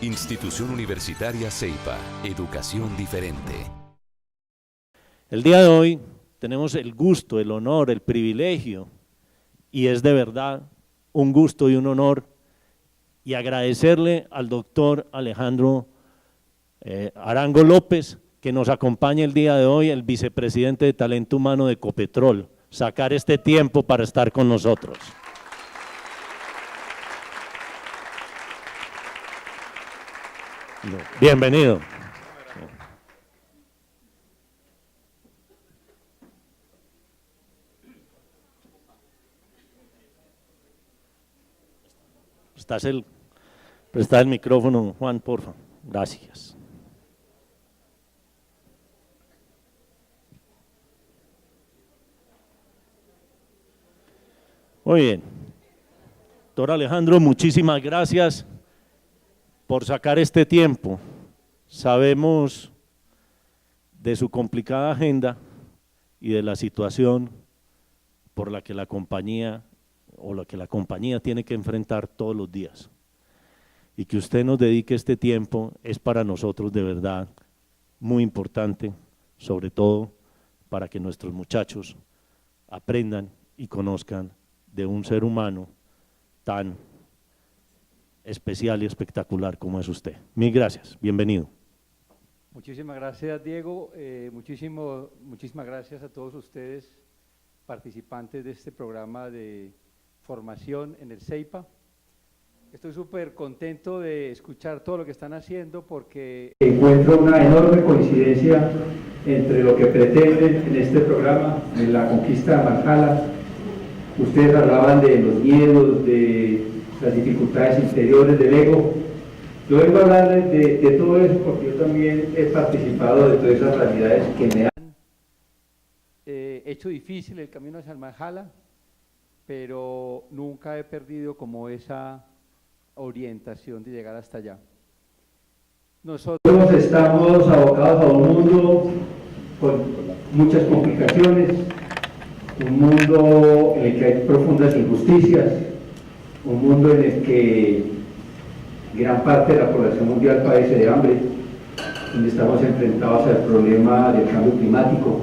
Institución Universitaria Ceiba, educación diferente. El día de hoy tenemos el gusto, el honor, el privilegio, y es de verdad un gusto y un honor, y agradecerle al doctor Alejandro Arango López, que nos acompaña el día de hoy, el vicepresidente de Talento Humano de Copetrol, sacar este tiempo para estar con nosotros. Bienvenido. Presta el micrófono, Juan, por favor. Gracias. Muy bien. Doctor Alejandro, muchísimas gracias por sacar este tiempo. Sabemos de su complicada agenda y de la situación por la que la compañía tiene que enfrentar todos los días. Y que usted nos dedique este tiempo es para nosotros de verdad muy importante, sobre todo para que nuestros muchachos aprendan y conozcan de un ser humano tan especial y espectacular como es usted. Mil gracias, bienvenido. Muchísimas gracias, Diego. Muchísimas gracias a todos ustedes, participantes de este programa de formación en el CEIPA. Estoy súper contento de escuchar todo lo que están haciendo porque encuentro una enorme coincidencia entre lo que pretenden en este programa, en la conquista de Valhalla. Ustedes hablaban de los miedos, de las dificultades interiores del ego. Yo vengo a hablarles de todo eso porque yo también he participado de todas esas realidades que me han hecho difícil el camino hacia el Valhalla, pero nunca he perdido como esa orientación de llegar hasta allá. Nosotros estamos abocados a un mundo con muchas complicaciones, un mundo en el que hay profundas injusticias, un mundo en el que gran parte de la población mundial padece de hambre, donde estamos enfrentados al problema del cambio climático,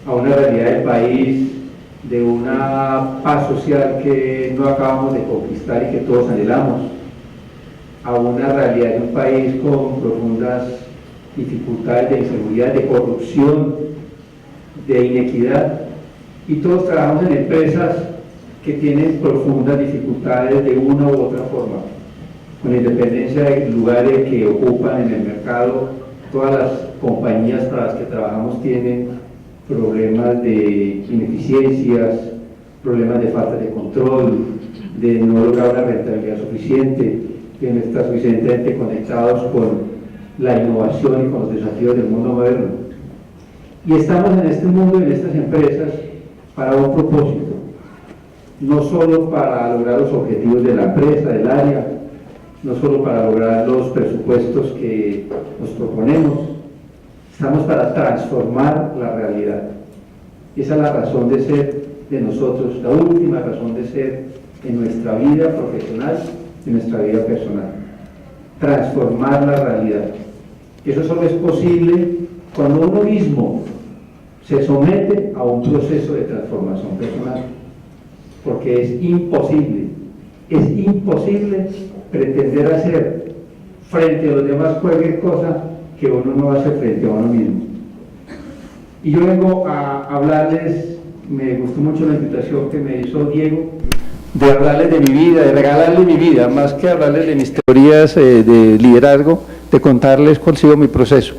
a una realidad del país de una paz social que no acabamos de conquistar y que todos anhelamos, a una realidad de un país con profundas dificultades de inseguridad, de corrupción, de inequidad, y todos trabajamos en empresas que tienen profundas dificultades de una u otra forma, con independencia del lugar que ocupan en el mercado. Todas las compañías para las que trabajamos tienen problemas de ineficiencias, problemas de falta de control, de no lograr una rentabilidad suficiente, de no estar suficientemente conectados con la innovación y con los desafíos del mundo moderno. Y estamos en este mundo y en estas empresas para un propósito, no solo para lograr los objetivos de la empresa, del área, no solo para lograr los presupuestos que nos proponemos, estamos para transformar la realidad. Esa es la razón de ser de nosotros, la última razón de ser en nuestra vida profesional, en nuestra vida personal. Transformar la realidad. Eso solo es posible cuando uno mismo se somete a un proceso de transformación personal, porque es imposible pretender hacer frente a los demás cualquier cosa que uno no hace frente a uno mismo. Y yo vengo a hablarles, me gustó mucho la invitación que me hizo Diego, de hablarles de mi vida, de regalarles mi vida, más que hablarles de mis teorías de liderazgo, de contarles cuál ha sido mi proceso,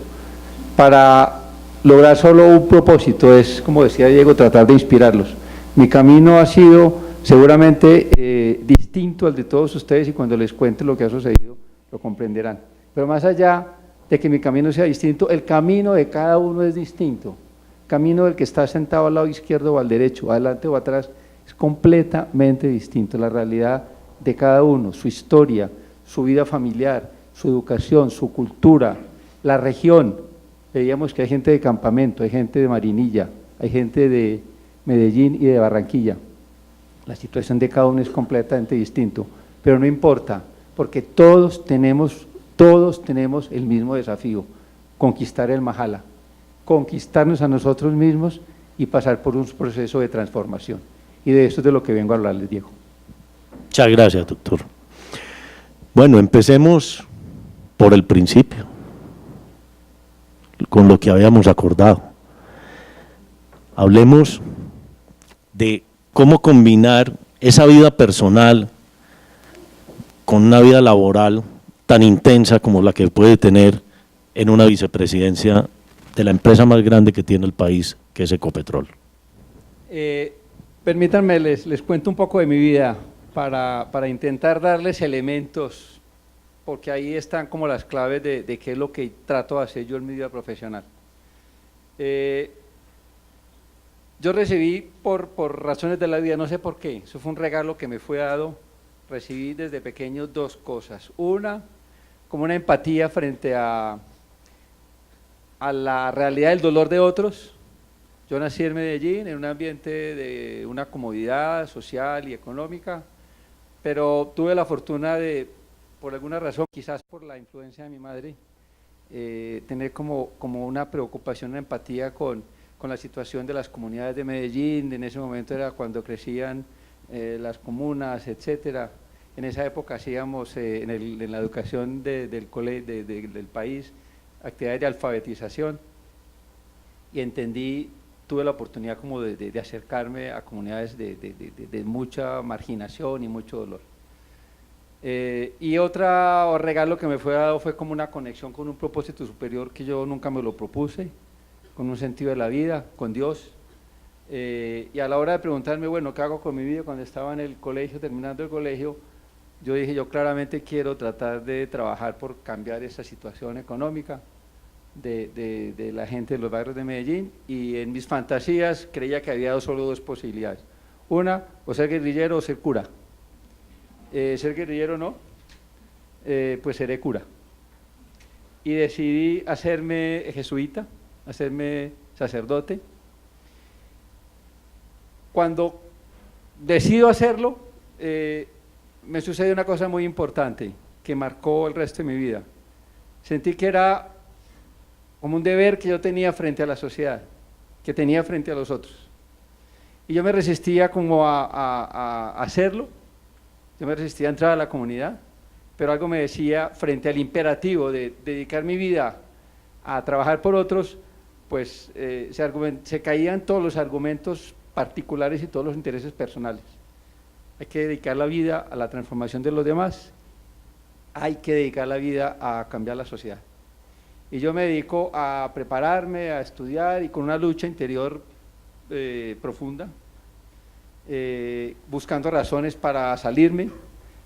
para lograr solo un propósito, es, como decía Diego, tratar de inspirarlos. Mi camino ha sido seguramente distinto al de todos ustedes, y cuando les cuente lo que ha sucedido, lo comprenderán. Pero más allá de que mi camino sea distinto, el camino de cada uno es distinto. El camino del que está sentado al lado izquierdo o al derecho, adelante o atrás, es completamente distinto. La realidad de cada uno, su historia, su vida familiar, su educación, su cultura, la región. Veíamos que hay gente de Campamento, hay gente de Marinilla, hay gente de Medellín y de Barranquilla. La situación de cada uno es completamente distinto, pero no importa, porque todos tenemos el mismo desafío, conquistar el Mahala, conquistarnos a nosotros mismos y pasar por un proceso de transformación. Y de esto es de lo que vengo a hablarles, Diego. Muchas gracias, doctor. Bueno, empecemos por el principio, con lo que habíamos acordado. Hablemos de cómo combinar esa vida personal con una vida laboral tan intensa como la que puede tener en una vicepresidencia de la empresa más grande que tiene el país, que es Ecopetrol. Permítanme, les cuento un poco de mi vida para intentar darles elementos, porque ahí están como las claves de qué es lo que trato de hacer yo en mi vida profesional. Yo recibí por razones de la vida, no sé por qué, eso fue un regalo que me fue dado, recibí desde pequeño dos cosas. Una, como una empatía frente a la realidad del dolor de otros. Yo nací en Medellín, en un ambiente de una comodidad social y económica, pero tuve la fortuna de, por alguna razón, quizás por la influencia de mi madre, tener como una preocupación, una empatía con la situación de las comunidades de Medellín. En ese momento era cuando crecían las comunas, etcétera. En esa época hacíamos en la educación del país actividades de alfabetización y tuve la oportunidad como de acercarme a comunidades de mucha marginación y mucho dolor. Y otro regalo que me fue dado fue como una conexión con un propósito superior que yo nunca me lo propuse, con un sentido de la vida, con Dios. Y a la hora de preguntarme, bueno, ¿qué hago con mi vida? Cuando estaba en el colegio, terminando el colegio, yo dije, yo claramente quiero tratar de trabajar por cambiar esa situación económica de la gente de los barrios de Medellín, y en mis fantasías creía que había solo dos posibilidades. Una, o ser guerrillero o ser cura. Ser guerrillero no, pues seré cura. Y decidí hacerme jesuita, hacerme sacerdote. Cuando decido hacerlo, me sucede una cosa muy importante que marcó el resto de mi vida. Sentí que era como un deber que yo tenía frente a la sociedad, que tenía frente a los otros. Y yo me resistía como a hacerlo, yo me resistía a entrar a la comunidad, pero algo me decía, frente al imperativo de dedicar mi vida a trabajar por otros, pues se caían todos los argumentos particulares y todos los intereses personales. Hay que dedicar la vida a la transformación de los demás, hay que dedicar la vida a cambiar la sociedad. Y yo me dedico a prepararme, a estudiar, y con una lucha interior profunda, buscando razones para salirme,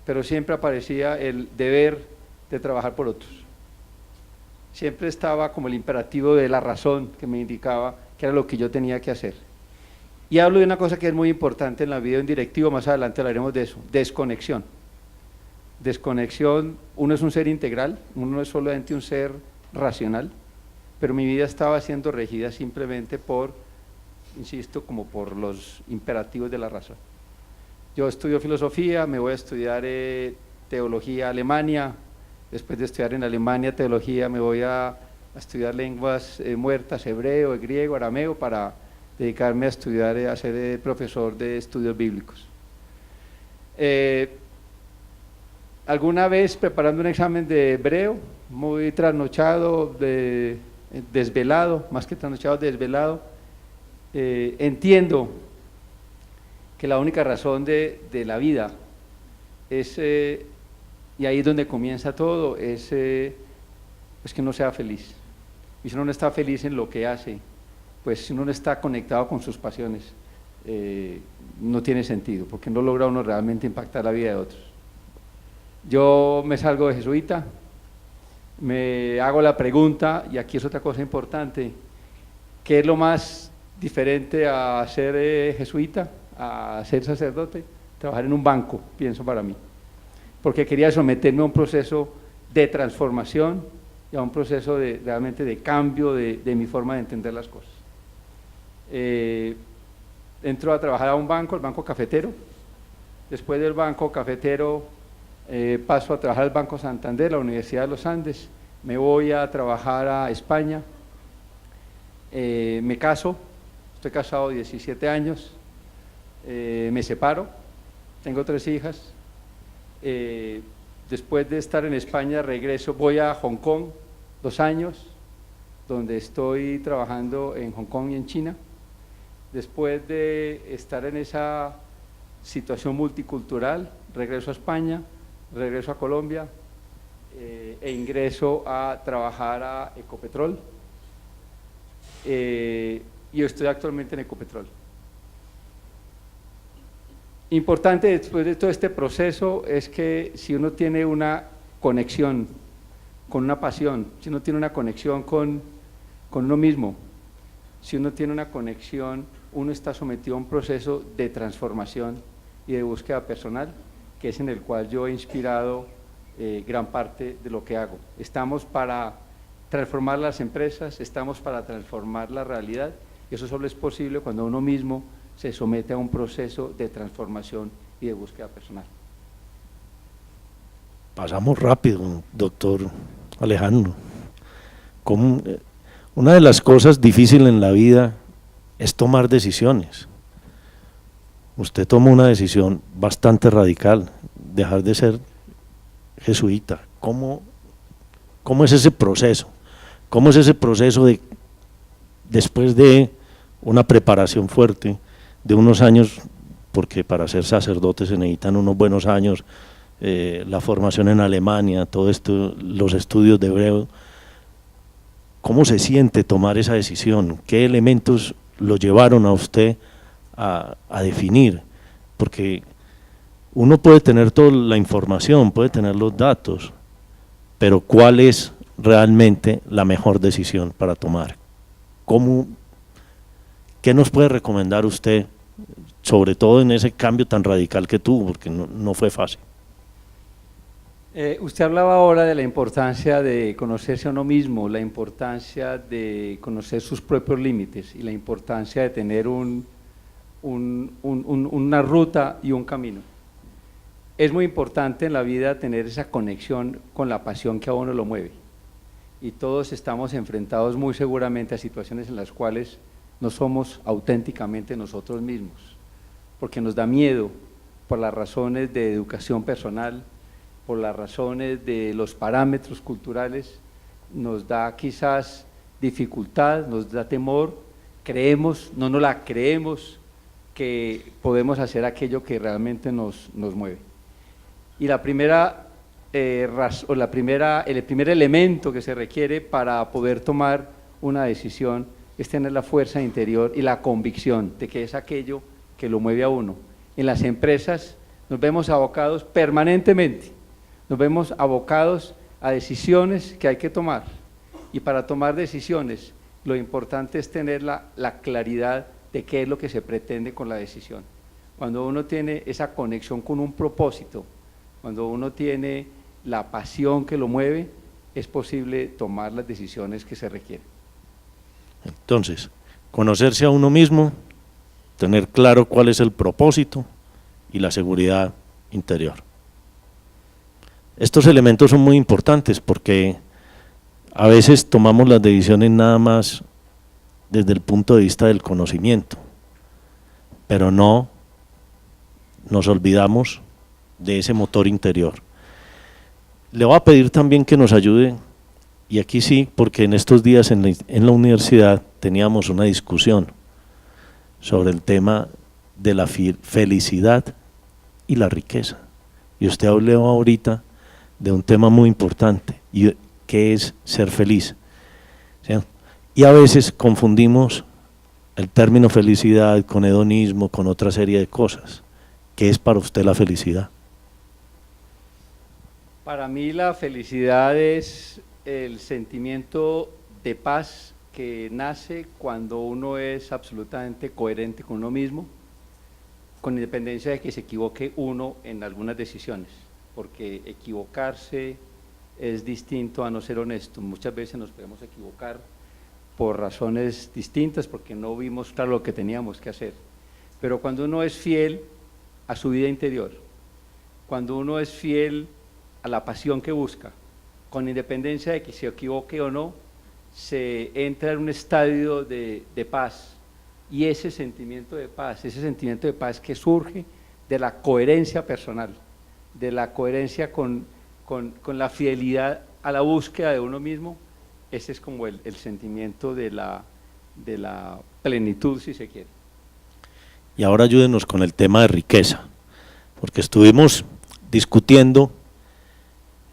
pero siempre aparecía el deber de trabajar por otros. Siempre estaba como el imperativo de la razón que me indicaba que era lo que yo tenía que hacer. Y hablo de una cosa que es muy importante en la vida de un directivo, más adelante hablaremos de eso: desconexión. Desconexión, uno es un ser integral, uno no es solamente un ser racional, pero mi vida estaba siendo regida simplemente por, insisto, como por los imperativos de la razón. Yo estudio filosofía, me voy a estudiar teología a Alemania, después de estudiar en Alemania teología me voy a estudiar lenguas muertas, hebreo, griego, arameo, para dedicarme a estudiar, a ser profesor de estudios bíblicos. Alguna vez preparando un examen de hebreo, muy trasnochado, desvelado, más que trasnochado, desvelado, entiendo que la única razón de la vida es, y ahí es donde comienza todo, es que uno sea feliz. Y si uno no está feliz en lo que hace, pues si uno no está conectado con sus pasiones, no tiene sentido, porque no logra uno realmente impactar la vida de otros. Yo me salgo de jesuita, me hago la pregunta, y aquí es otra cosa importante: ¿qué es lo más diferente a ser jesuita, a ser sacerdote? Trabajar en un banco, pienso para mí, porque quería someterme a un proceso de transformación y a un proceso realmente de cambio de mi forma de entender las cosas. Entro a trabajar a un banco, el banco cafetero. Después del banco cafetero paso a trabajar al Banco Santander, la Universidad de los Andes, me voy a trabajar a España, me caso, estoy casado 17 años, me separo, tengo 3 hijas, después de estar en España regreso, voy a Hong Kong 2 años, donde estoy trabajando en Hong Kong y en China. Después de estar en esa situación multicultural, regreso a España, regreso a Colombia e ingreso a trabajar a Ecopetrol y estoy actualmente en Ecopetrol. Importante después de todo este proceso es que si uno tiene una conexión con una pasión, si uno tiene una conexión con uno mismo, si uno tiene una conexión, uno está sometido a un proceso de transformación y de búsqueda personal, que es en el cual yo he inspirado gran parte de lo que hago. Estamos para transformar las empresas, estamos para transformar la realidad, y eso solo es posible cuando uno mismo se somete a un proceso de transformación y de búsqueda personal. Pasamos rápido, doctor Alejandro. Una de las cosas difíciles en la vida es tomar decisiones. Usted tomó una decisión bastante radical, dejar de ser jesuita. ¿Cómo es ese proceso? ¿Cómo es ese proceso de, después de una preparación fuerte, de unos años, porque para ser sacerdote se necesitan unos buenos años, la formación en Alemania, todo esto, los estudios de hebreo? ¿Cómo se siente tomar esa decisión? ¿Qué elementos lo llevaron a usted a definir? Porque uno puede tener toda la información, puede tener los datos, pero ¿cuál es realmente la mejor decisión para tomar? ¿Qué nos puede recomendar usted, sobre todo en ese cambio tan radical que tuvo, porque no fue fácil? Usted hablaba ahora de la importancia de conocerse a uno mismo, la importancia de conocer sus propios límites y la importancia de tener una ruta y un camino. Es muy importante en la vida tener esa conexión con la pasión que a uno lo mueve, y todos estamos enfrentados muy seguramente a situaciones en las cuales no somos auténticamente nosotros mismos, porque nos da miedo por las razones de educación personal, por las razones de los parámetros culturales, nos da quizás dificultad, nos da temor, no nos la creemos que podemos hacer aquello que realmente nos mueve. Y el primer elemento que se requiere para poder tomar una decisión es tener la fuerza interior y la convicción de que es aquello que lo mueve a uno. En las empresas nos vemos abocados permanentemente, nos vemos abocados a decisiones que hay que tomar, y para tomar decisiones lo importante es tener la claridad de qué es lo que se pretende con la decisión. Cuando uno tiene esa conexión con un propósito, cuando uno tiene la pasión que lo mueve, es posible tomar las decisiones que se requieren. Entonces, conocerse a uno mismo, tener claro cuál es el propósito y la seguridad interior. Estos elementos son muy importantes porque a veces tomamos las decisiones nada más desde el punto de vista del conocimiento, pero no nos olvidamos de ese motor interior. Le voy a pedir también que nos ayude, y aquí sí, porque en estos días en la universidad teníamos una discusión sobre el tema de la felicidad y la riqueza, y usted habló ahorita de un tema muy importante, y que es ser feliz, ¿sí? Y a veces confundimos el término felicidad con hedonismo, con otra serie de cosas. ¿Qué es para usted la felicidad? Para mí la felicidad es el sentimiento de paz que nace cuando uno es absolutamente coherente con uno mismo, con independencia de que se equivoque uno en algunas decisiones, porque equivocarse es distinto a no ser honesto. Muchas veces nos podemos equivocar por razones distintas, porque no vimos claro lo que teníamos que hacer, pero cuando uno es fiel a su vida interior, cuando uno es fiel a la pasión que busca, con independencia de que se equivoque o no, se entra en un estadio de paz, y ese sentimiento de paz que surge de la coherencia personal, de la coherencia con la fidelidad a la búsqueda de uno mismo, ese es como el sentimiento de la plenitud, si se quiere. Y ahora ayúdenos con el tema de riqueza, porque estuvimos discutiendo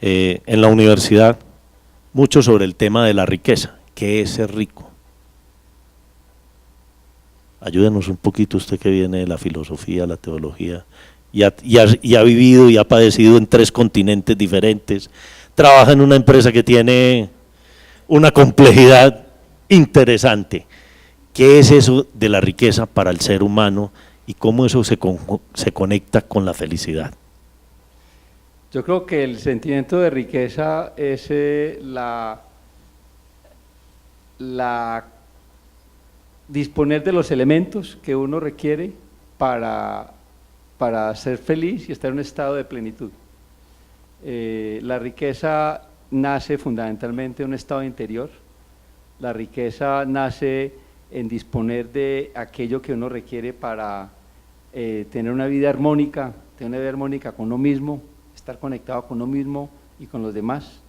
en la universidad mucho sobre el tema de la riqueza. ¿Qué es ser rico? Ayúdenos un poquito, usted que viene de la filosofía, la teología, y ha vivido y ha padecido en 3 continentes diferentes, trabaja en una empresa que tiene una complejidad interesante. ¿Qué es eso de la riqueza para el ser humano y cómo eso se conecta con la felicidad? Yo creo que el sentimiento de riqueza es disponer de los elementos que uno requiere para ser feliz y estar en un estado de plenitud. La riqueza nace fundamentalmente en un estado interior. La riqueza nace en disponer de aquello que uno requiere para tener una vida armónica, con uno mismo, estar conectado con uno mismo y con los demás.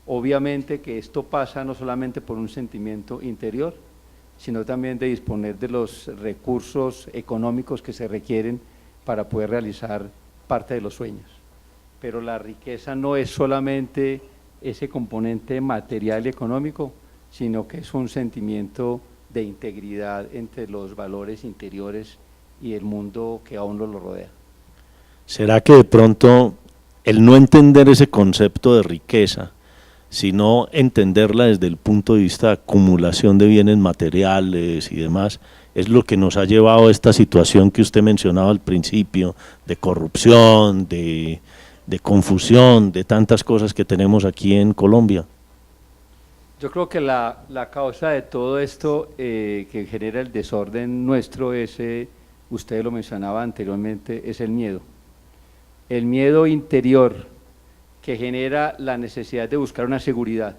Obviamente que esto pasa no solamente por un sentimiento interior, sino también de disponer de los recursos económicos que se requieren para poder realizar parte de los sueños. Pero la riqueza no es solamente ese componente material y económico, sino que es un sentimiento de integridad entre los valores interiores y el mundo que a uno lo rodea. ¿Será que de pronto el no entender ese concepto de riqueza, sino entenderla desde el punto de vista de acumulación de bienes materiales y demás, es lo que nos ha llevado a esta situación que usted mencionaba al principio, de corrupción, de confusión, de tantas cosas que tenemos aquí en Colombia? Yo creo que la causa de todo esto que genera el desorden nuestro es, usted lo mencionaba anteriormente, es el miedo. El miedo interior que genera la necesidad de buscar una seguridad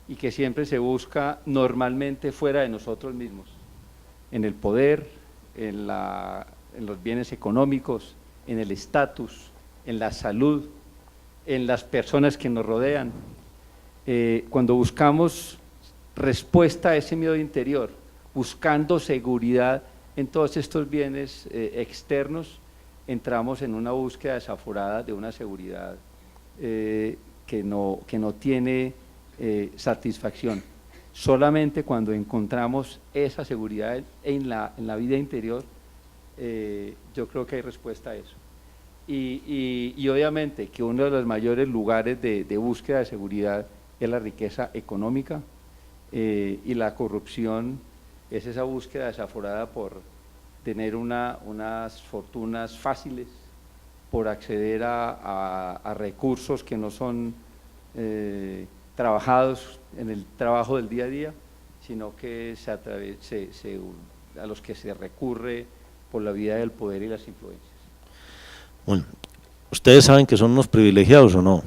y que siempre se busca normalmente fuera de nosotros mismos, en el poder, en los bienes económicos, en el estatus, en la salud, en las personas que nos rodean. Cuando buscamos respuesta a ese miedo interior, buscando seguridad en todos estos bienes externos, entramos en una búsqueda desaforada de una seguridad que no tiene satisfacción. Solamente cuando encontramos esa seguridad en la vida interior, yo creo que hay respuesta a eso. Y obviamente que uno de los mayores lugares de búsqueda de seguridad es la riqueza económica, y la corrupción es esa búsqueda desaforada por tener unas fortunas fáciles, por acceder a recursos que no son trabajados en el trabajo del día a día, sino que a los que se recurre por la vía del poder y las influencias. Bueno, ¿ustedes saben que son unos privilegiados o no?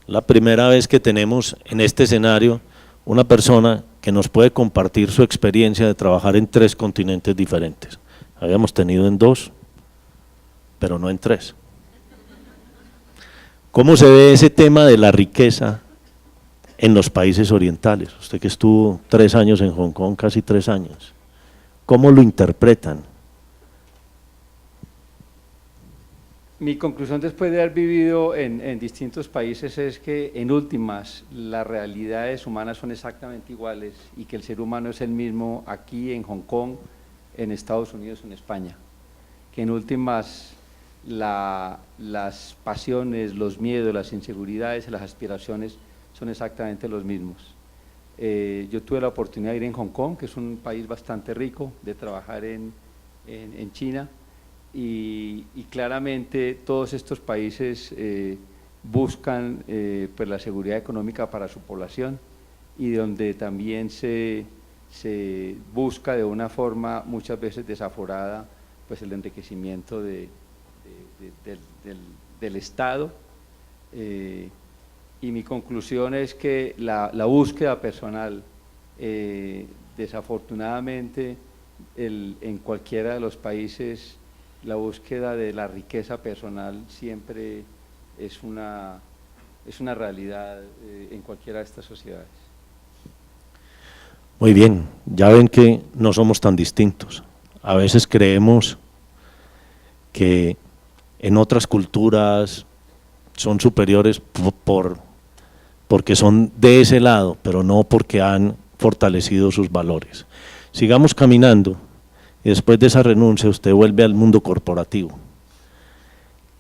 La primera vez que tenemos en este escenario una persona que nos puede compartir su experiencia de trabajar en 3 continentes diferentes. Habíamos tenido en 2, pero no en 3. ¿Cómo se ve ese tema de la riqueza en los países orientales? Usted que estuvo 3 años en Hong Kong, casi 3 años, ¿cómo lo interpretan? Mi conclusión después de haber vivido en distintos países es que en últimas las realidades humanas son exactamente iguales y que el ser humano es el mismo aquí en Hong Kong, en Estados Unidos, en España, que en últimas las pasiones, los miedos, las inseguridades, las aspiraciones son exactamente los mismos. Yo tuve la oportunidad de ir en Hong Kong, que es un país bastante rico, de trabajar en China, y claramente todos estos países buscan pues la seguridad económica para su población, y donde también se busca de una forma muchas veces desaforada pues el enriquecimiento del Estado, Y mi conclusión es que la búsqueda personal, desafortunadamente, en cualquiera de los países, la búsqueda de la riqueza personal siempre es una realidad en cualquiera de estas sociedades. Muy bien, ya ven que no somos tan distintos. A veces creemos que en otras culturas son superiores porque son de ese lado, pero no porque han fortalecido sus valores. Sigamos caminando y después de esa renuncia usted vuelve al mundo corporativo.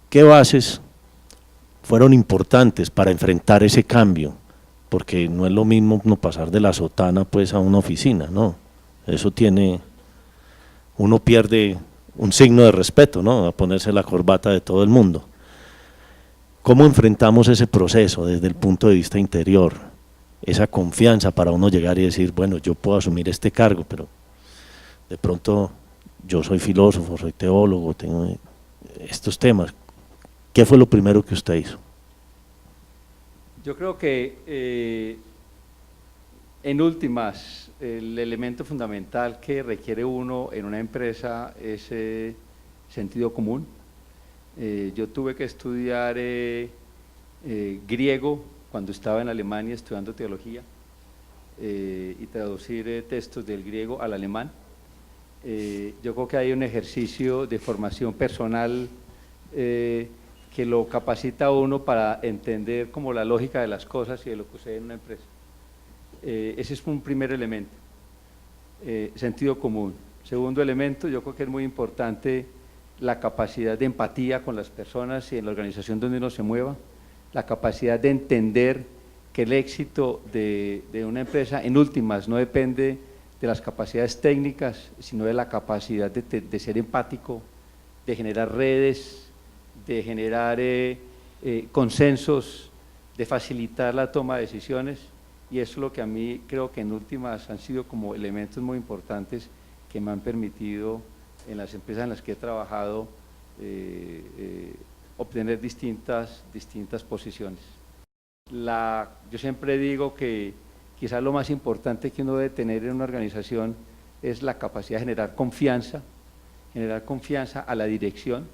¿Qué bases fueron importantes para enfrentar ese cambio? Porque no es lo mismo no pasar de la sotana pues a una oficina, no. Eso tiene, uno pierde un signo de respeto, ¿no? A ponerse la corbata de todo el mundo. ¿Cómo enfrentamos ese proceso desde el punto de vista interior? Esa confianza para uno llegar y decir, bueno, yo puedo asumir este cargo, pero de pronto yo soy filósofo, soy teólogo, tengo estos temas. ¿Qué fue lo primero que usted hizo? Yo creo que en últimas, el elemento fundamental que requiere uno en una empresa es sentido común. Yo tuve que estudiar griego cuando estaba en Alemania estudiando teología y traducir textos del griego al alemán. Yo creo que hay un ejercicio de formación personal que lo capacita a uno para entender como la lógica de las cosas y de lo que sucede en una empresa. Ese es un primer elemento, sentido común. Segundo elemento, yo creo que es muy importante la capacidad de empatía con las personas y en la organización donde uno se mueva, la capacidad de entender que el éxito de una empresa, en últimas, no depende de las capacidades técnicas, sino de la capacidad de ser empático, de generar redes, de generar consensos, de facilitar la toma de decisiones, y eso es lo que a mí creo que en últimas han sido como elementos muy importantes que me han permitido en las empresas en las que he trabajado obtener distintas posiciones. Yo siempre digo que quizás lo más importante que uno debe tener en una organización es la capacidad de generar confianza a la dirección.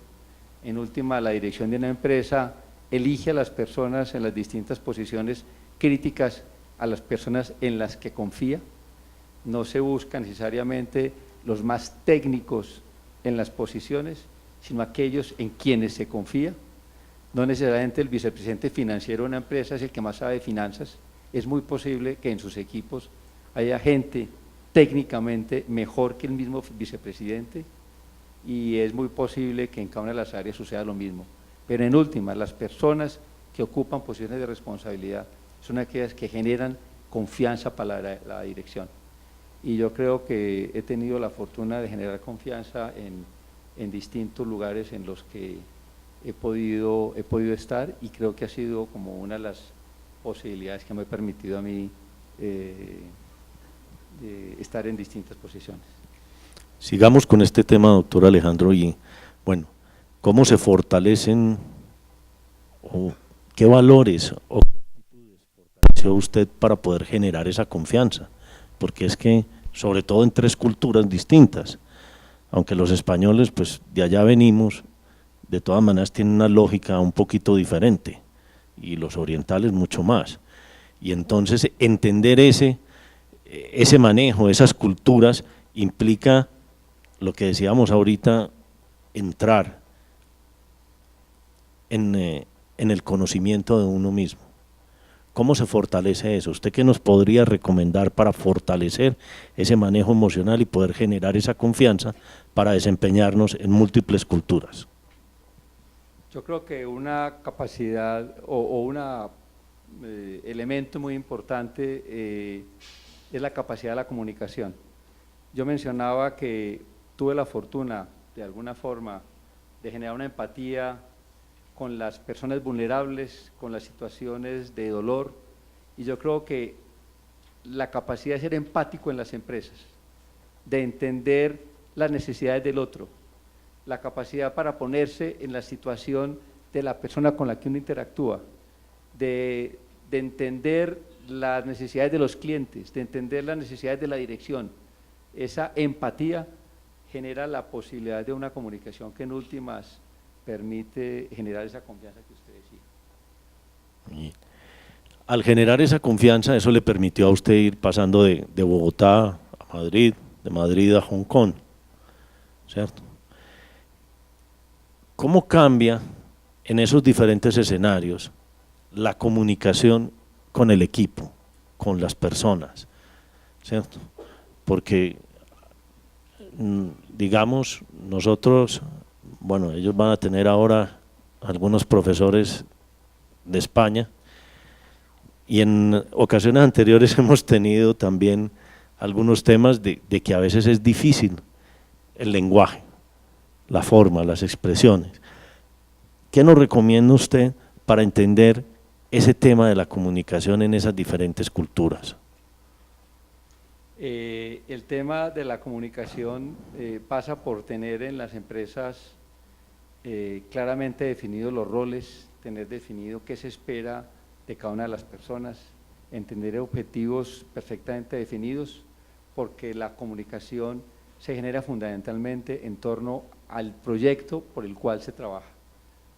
En última, la dirección de una empresa elige a las personas en las distintas posiciones críticas, a las personas en las que confía. No se busca necesariamente los más técnicos en las posiciones, sino aquellos en quienes se confía. No necesariamente el vicepresidente financiero de una empresa es el que más sabe de finanzas. Es muy posible que en sus equipos haya gente técnicamente mejor que el mismo vicepresidente, y es muy posible que en cada una de las áreas suceda lo mismo. Pero en última, las personas que ocupan posiciones de responsabilidad son aquellas que generan confianza para la dirección. Y yo creo que he tenido la fortuna de generar confianza en distintos lugares en los que he podido estar, y creo que ha sido como una de las posibilidades que me ha permitido a mí estar en distintas posiciones. Sigamos con este tema, doctor Alejandro, y bueno, ¿cómo se fortalecen o qué valores o qué actitudes fortaleció usted para poder generar esa confianza? Porque es que, sobre todo en tres culturas distintas, aunque los españoles, pues de allá venimos, de todas maneras tienen una lógica un poquito diferente, y los orientales mucho más. Y entonces entender ese manejo, esas culturas, implica lo que decíamos ahorita, entrar en el conocimiento de uno mismo. ¿Cómo se fortalece eso? ¿Usted qué nos podría recomendar para fortalecer ese manejo emocional y poder generar esa confianza para desempeñarnos en múltiples culturas? Yo creo que una capacidad o un elemento muy importante es la capacidad de la comunicación. Yo mencionaba que tuve la fortuna, de alguna forma, de generar una empatía con las personas vulnerables, con las situaciones de dolor, y yo creo que la capacidad de ser empático en las empresas, de entender las necesidades del otro, la capacidad para ponerse en la situación de la persona con la que uno interactúa, de entender las necesidades de los clientes, de entender las necesidades de la dirección. Esa empatía genera la posibilidad de una comunicación que en últimas permite generar esa confianza que usted decía. Y al generar esa confianza, eso le permitió a usted ir pasando de Bogotá a Madrid, de Madrid a Hong Kong, ¿cierto? ¿Cómo cambia en esos diferentes escenarios la comunicación con el equipo, con las personas, ¿cierto? Porque, digamos, nosotros, bueno, ellos van a tener ahora algunos profesores de España y en ocasiones anteriores hemos tenido también algunos temas de que a veces es difícil el lenguaje, la forma, las expresiones. ¿Qué nos recomienda usted para entender ese tema de la comunicación en esas diferentes culturas? El tema de la comunicación pasa por tener en las empresas claramente definidos los roles, tener definido qué se espera de cada una de las personas, entender objetivos perfectamente definidos, porque la comunicación se genera fundamentalmente en torno al proyecto por el cual se trabaja.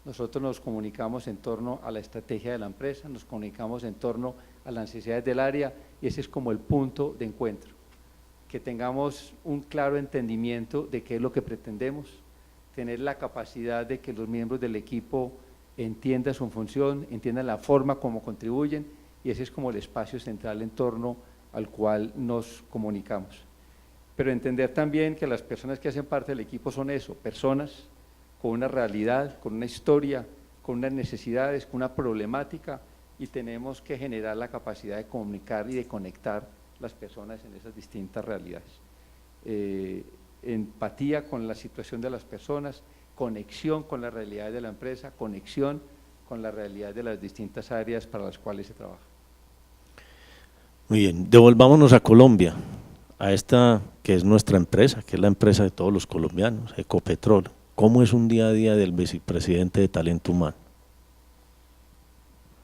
Nosotros nos comunicamos en torno a la estrategia de la empresa, nos comunicamos en torno a las necesidades del área y ese es como el punto de encuentro. Que tengamos un claro entendimiento de qué es lo que pretendemos, tener la capacidad de que los miembros del equipo entiendan su función, entiendan la forma como contribuyen y ese es como el espacio central en torno al cual nos comunicamos. Pero entender también que las personas que hacen parte del equipo son eso, personas con una realidad, con una historia, con unas necesidades, con una problemática y tenemos que generar la capacidad de comunicar y de conectar las personas en esas distintas realidades. Empatía con la situación de las personas, conexión con la realidad de la empresa, conexión con la realidad de las distintas áreas para las cuales se trabaja. Muy bien, devolvámonos a Colombia, a esta que es nuestra empresa, que es la empresa de todos los colombianos, Ecopetrol. ¿Cómo es un día a día del vicepresidente de Talento Humano?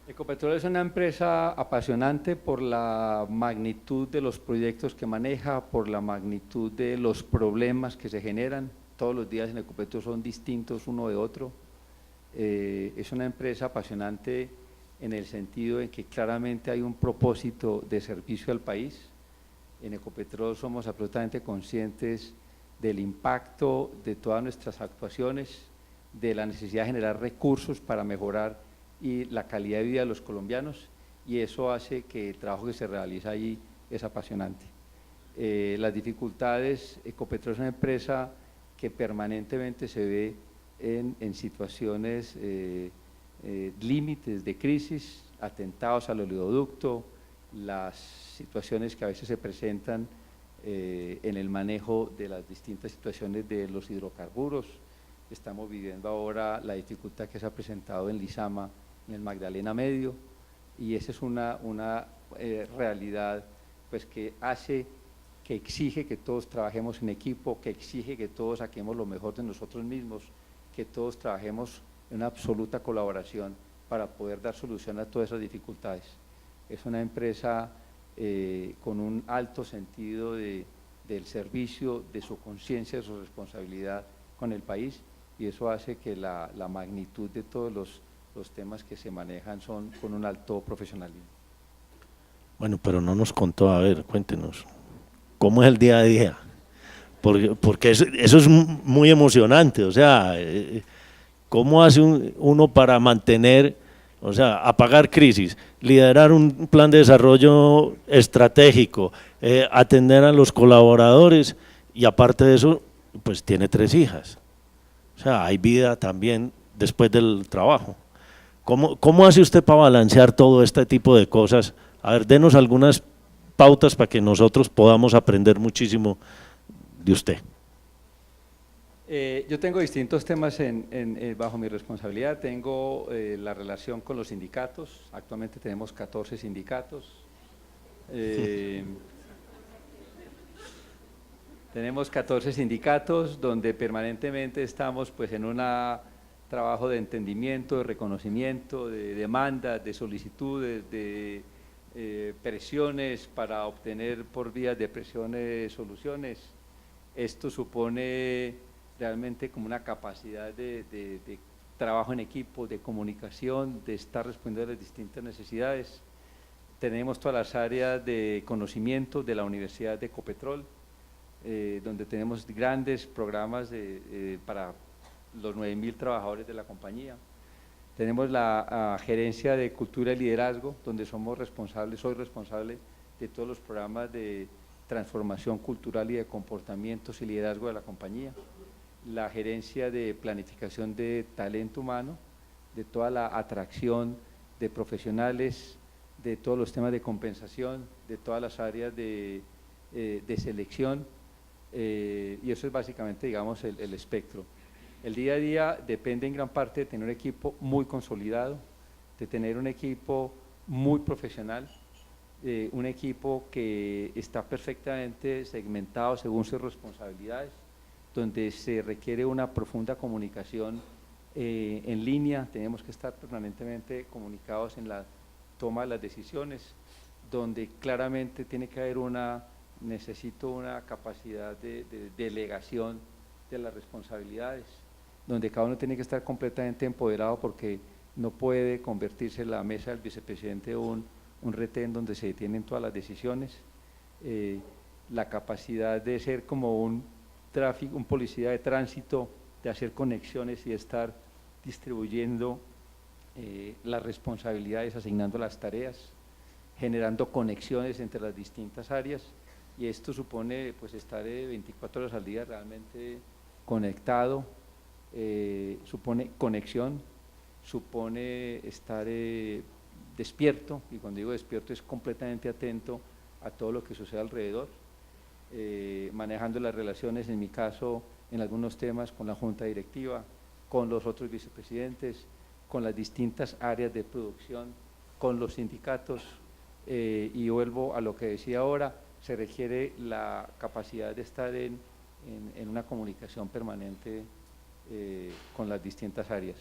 Ecopetrol es una empresa apasionante por la magnitud de los proyectos que maneja, por la magnitud de los problemas que se generan. Todos los días en Ecopetrol son distintos uno de otro. Es una empresa apasionante en el sentido en que claramente hay un propósito de servicio al país. En Ecopetrol somos absolutamente conscientes del impacto de todas nuestras actuaciones, de la necesidad de generar recursos para mejorar y la calidad de vida de los colombianos y eso hace que el trabajo que se realiza allí es apasionante. Las dificultades, Ecopetrol es una empresa que permanentemente se ve en situaciones límites de crisis, atentados al oleoducto, las situaciones que a veces se presentan en el manejo de las distintas situaciones de los hidrocarburos. Estamos viviendo ahora la dificultad que se ha presentado en Lizama, en el Magdalena Medio, y esa es una realidad pues, que hace, que exige que todos trabajemos en equipo, que exige que todos saquemos lo mejor de nosotros mismos, que todos trabajemos en una absoluta colaboración para poder dar solución a todas esas dificultades. Es una empresa con un alto sentido del servicio, de su conciencia, de su responsabilidad con el país y eso hace que la magnitud de todos los temas que se manejan son con un alto profesionalismo. Bueno, pero no nos contó, a ver, cuéntenos, ¿cómo es el día a día? Porque eso es muy emocionante, o sea, ¿cómo hace uno para mantener, o sea, apagar crisis, liderar un plan de desarrollo estratégico, atender a los colaboradores y aparte de eso, pues tiene 3 hijas? O sea, hay vida también después del trabajo. ¿Cómo hace usted para balancear todo este tipo de cosas? A ver, denos algunas pautas para que nosotros podamos aprender muchísimo de usted. Yo tengo distintos temas bajo mi responsabilidad. Tengo la relación con los sindicatos. Actualmente tenemos 14 sindicatos. Tenemos 14 sindicatos donde permanentemente estamos pues, en una trabajo de entendimiento, de reconocimiento, de demandas, de solicitudes, de presiones para obtener por vías de presiones soluciones. Esto supone realmente como una capacidad de trabajo en equipo, de comunicación, de estar respondiendo a las distintas necesidades. Tenemos todas las áreas de conocimiento de la Universidad de Ecopetrol, donde tenemos grandes programas para los 9.000 trabajadores de la compañía. Tenemos la gerencia de cultura y liderazgo, donde soy responsable de todos los programas de transformación cultural y de comportamientos y liderazgo de la compañía. La gerencia de planificación de talento humano, de toda la atracción de profesionales, de todos los temas de compensación, de todas las áreas de selección, y eso es básicamente, digamos, el espectro. El día a día depende en gran parte de tener un equipo muy consolidado, de tener un equipo muy profesional, un equipo que está perfectamente segmentado según sus responsabilidades, donde se requiere una profunda comunicación en línea, tenemos que estar permanentemente comunicados en la toma de las decisiones, donde claramente tiene que haber necesito una capacidad de delegación de las responsabilidades, donde cada uno tiene que estar completamente empoderado porque no puede convertirse en la mesa del vicepresidente un retén donde se detienen todas las decisiones, la capacidad de ser como un policía de tránsito, de hacer conexiones y de estar distribuyendo las responsabilidades, asignando las tareas, generando conexiones entre las distintas áreas, y esto supone pues estar 24 horas al día realmente conectado, supone conexión, supone estar despierto, y cuando digo despierto es completamente atento a todo lo que sucede alrededor, manejando las relaciones, en mi caso, en algunos temas con la junta directiva, con los otros vicepresidentes, con las distintas áreas de producción, con los sindicatos, y vuelvo a lo que decía ahora, se requiere la capacidad de estar en una comunicación permanente con las distintas áreas.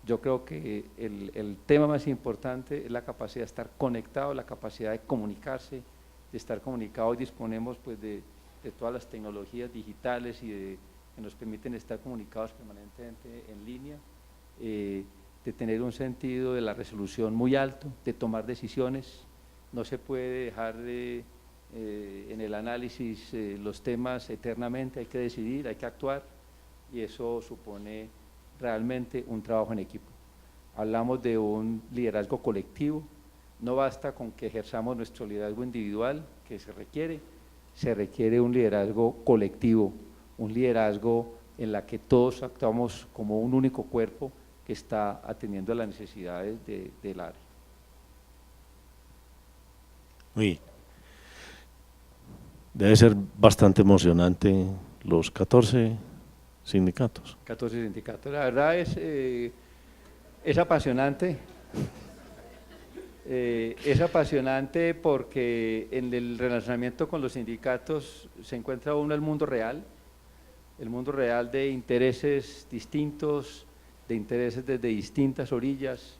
Yo creo que el tema más importante es la capacidad de estar conectado, la capacidad de comunicarse, de estar comunicado, y disponemos pues de todas las tecnologías digitales que nos permiten estar comunicados permanentemente en línea, de tener un sentido de la resolución muy alto, de tomar decisiones. No se puede dejar en el análisis los temas eternamente, hay que decidir, hay que actuar, y eso supone realmente un trabajo en equipo. Hablamos de un liderazgo colectivo, no basta con que ejerzamos nuestro liderazgo individual, que se requiere un liderazgo colectivo, un liderazgo en la que todos actuamos como un único cuerpo que está atendiendo a las necesidades del área. Uy, debe ser bastante emocionante los 14 sindicatos. 14 sindicatos, la verdad es apasionante. Es apasionante porque en el relacionamiento con los sindicatos se encuentra uno el mundo real de intereses distintos, de intereses desde distintas orillas,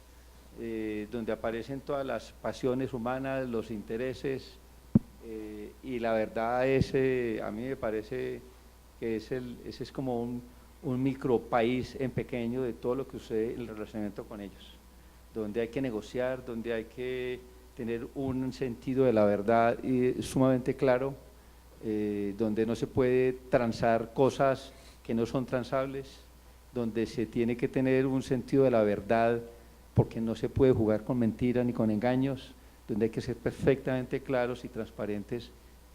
donde aparecen todas las pasiones humanas, los intereses, y la verdad a mí me parece que ese es como un micropaís en pequeño de todo lo que sucede en el relacionamiento con ellos, donde hay que negociar, donde hay que tener un sentido de la verdad sumamente claro, donde no se puede transar cosas que no son transables, donde se tiene que tener un sentido de la verdad porque no se puede jugar con mentiras ni con engaños, donde hay que ser perfectamente claros y transparentes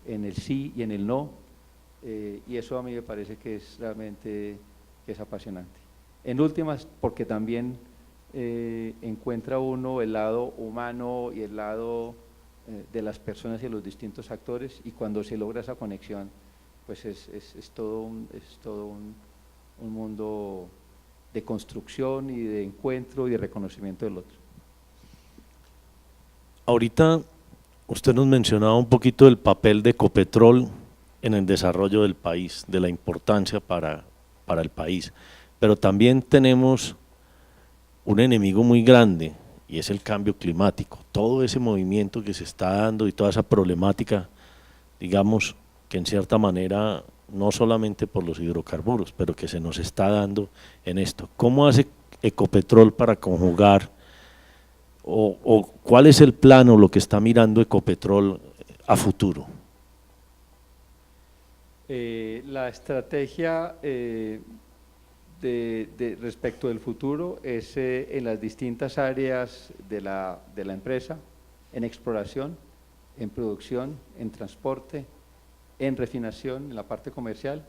en el sí y en el no, y eso a mí me parece que es realmente apasionante. En últimas, porque también encuentra uno el lado humano y el lado de las personas y de los distintos actores, y cuando se logra esa conexión, pues es todo un mundo de construcción y de encuentro y de reconocimiento del otro. Ahorita usted nos mencionaba un poquito del papel de Ecopetrol en el desarrollo del país, de la importancia para el país, pero también tenemos un enemigo muy grande y es el cambio climático. Todo ese movimiento que se está dando y toda esa problemática, digamos que en cierta manera, no solamente por los hidrocarburos, pero que se nos está dando en esto. ¿Cómo hace Ecopetrol para conjugar o cuál es el plano, lo que está mirando Ecopetrol a futuro? La estrategia respecto del futuro es en las distintas áreas de la empresa, en exploración, en producción, en transporte, en refinación, en la parte comercial,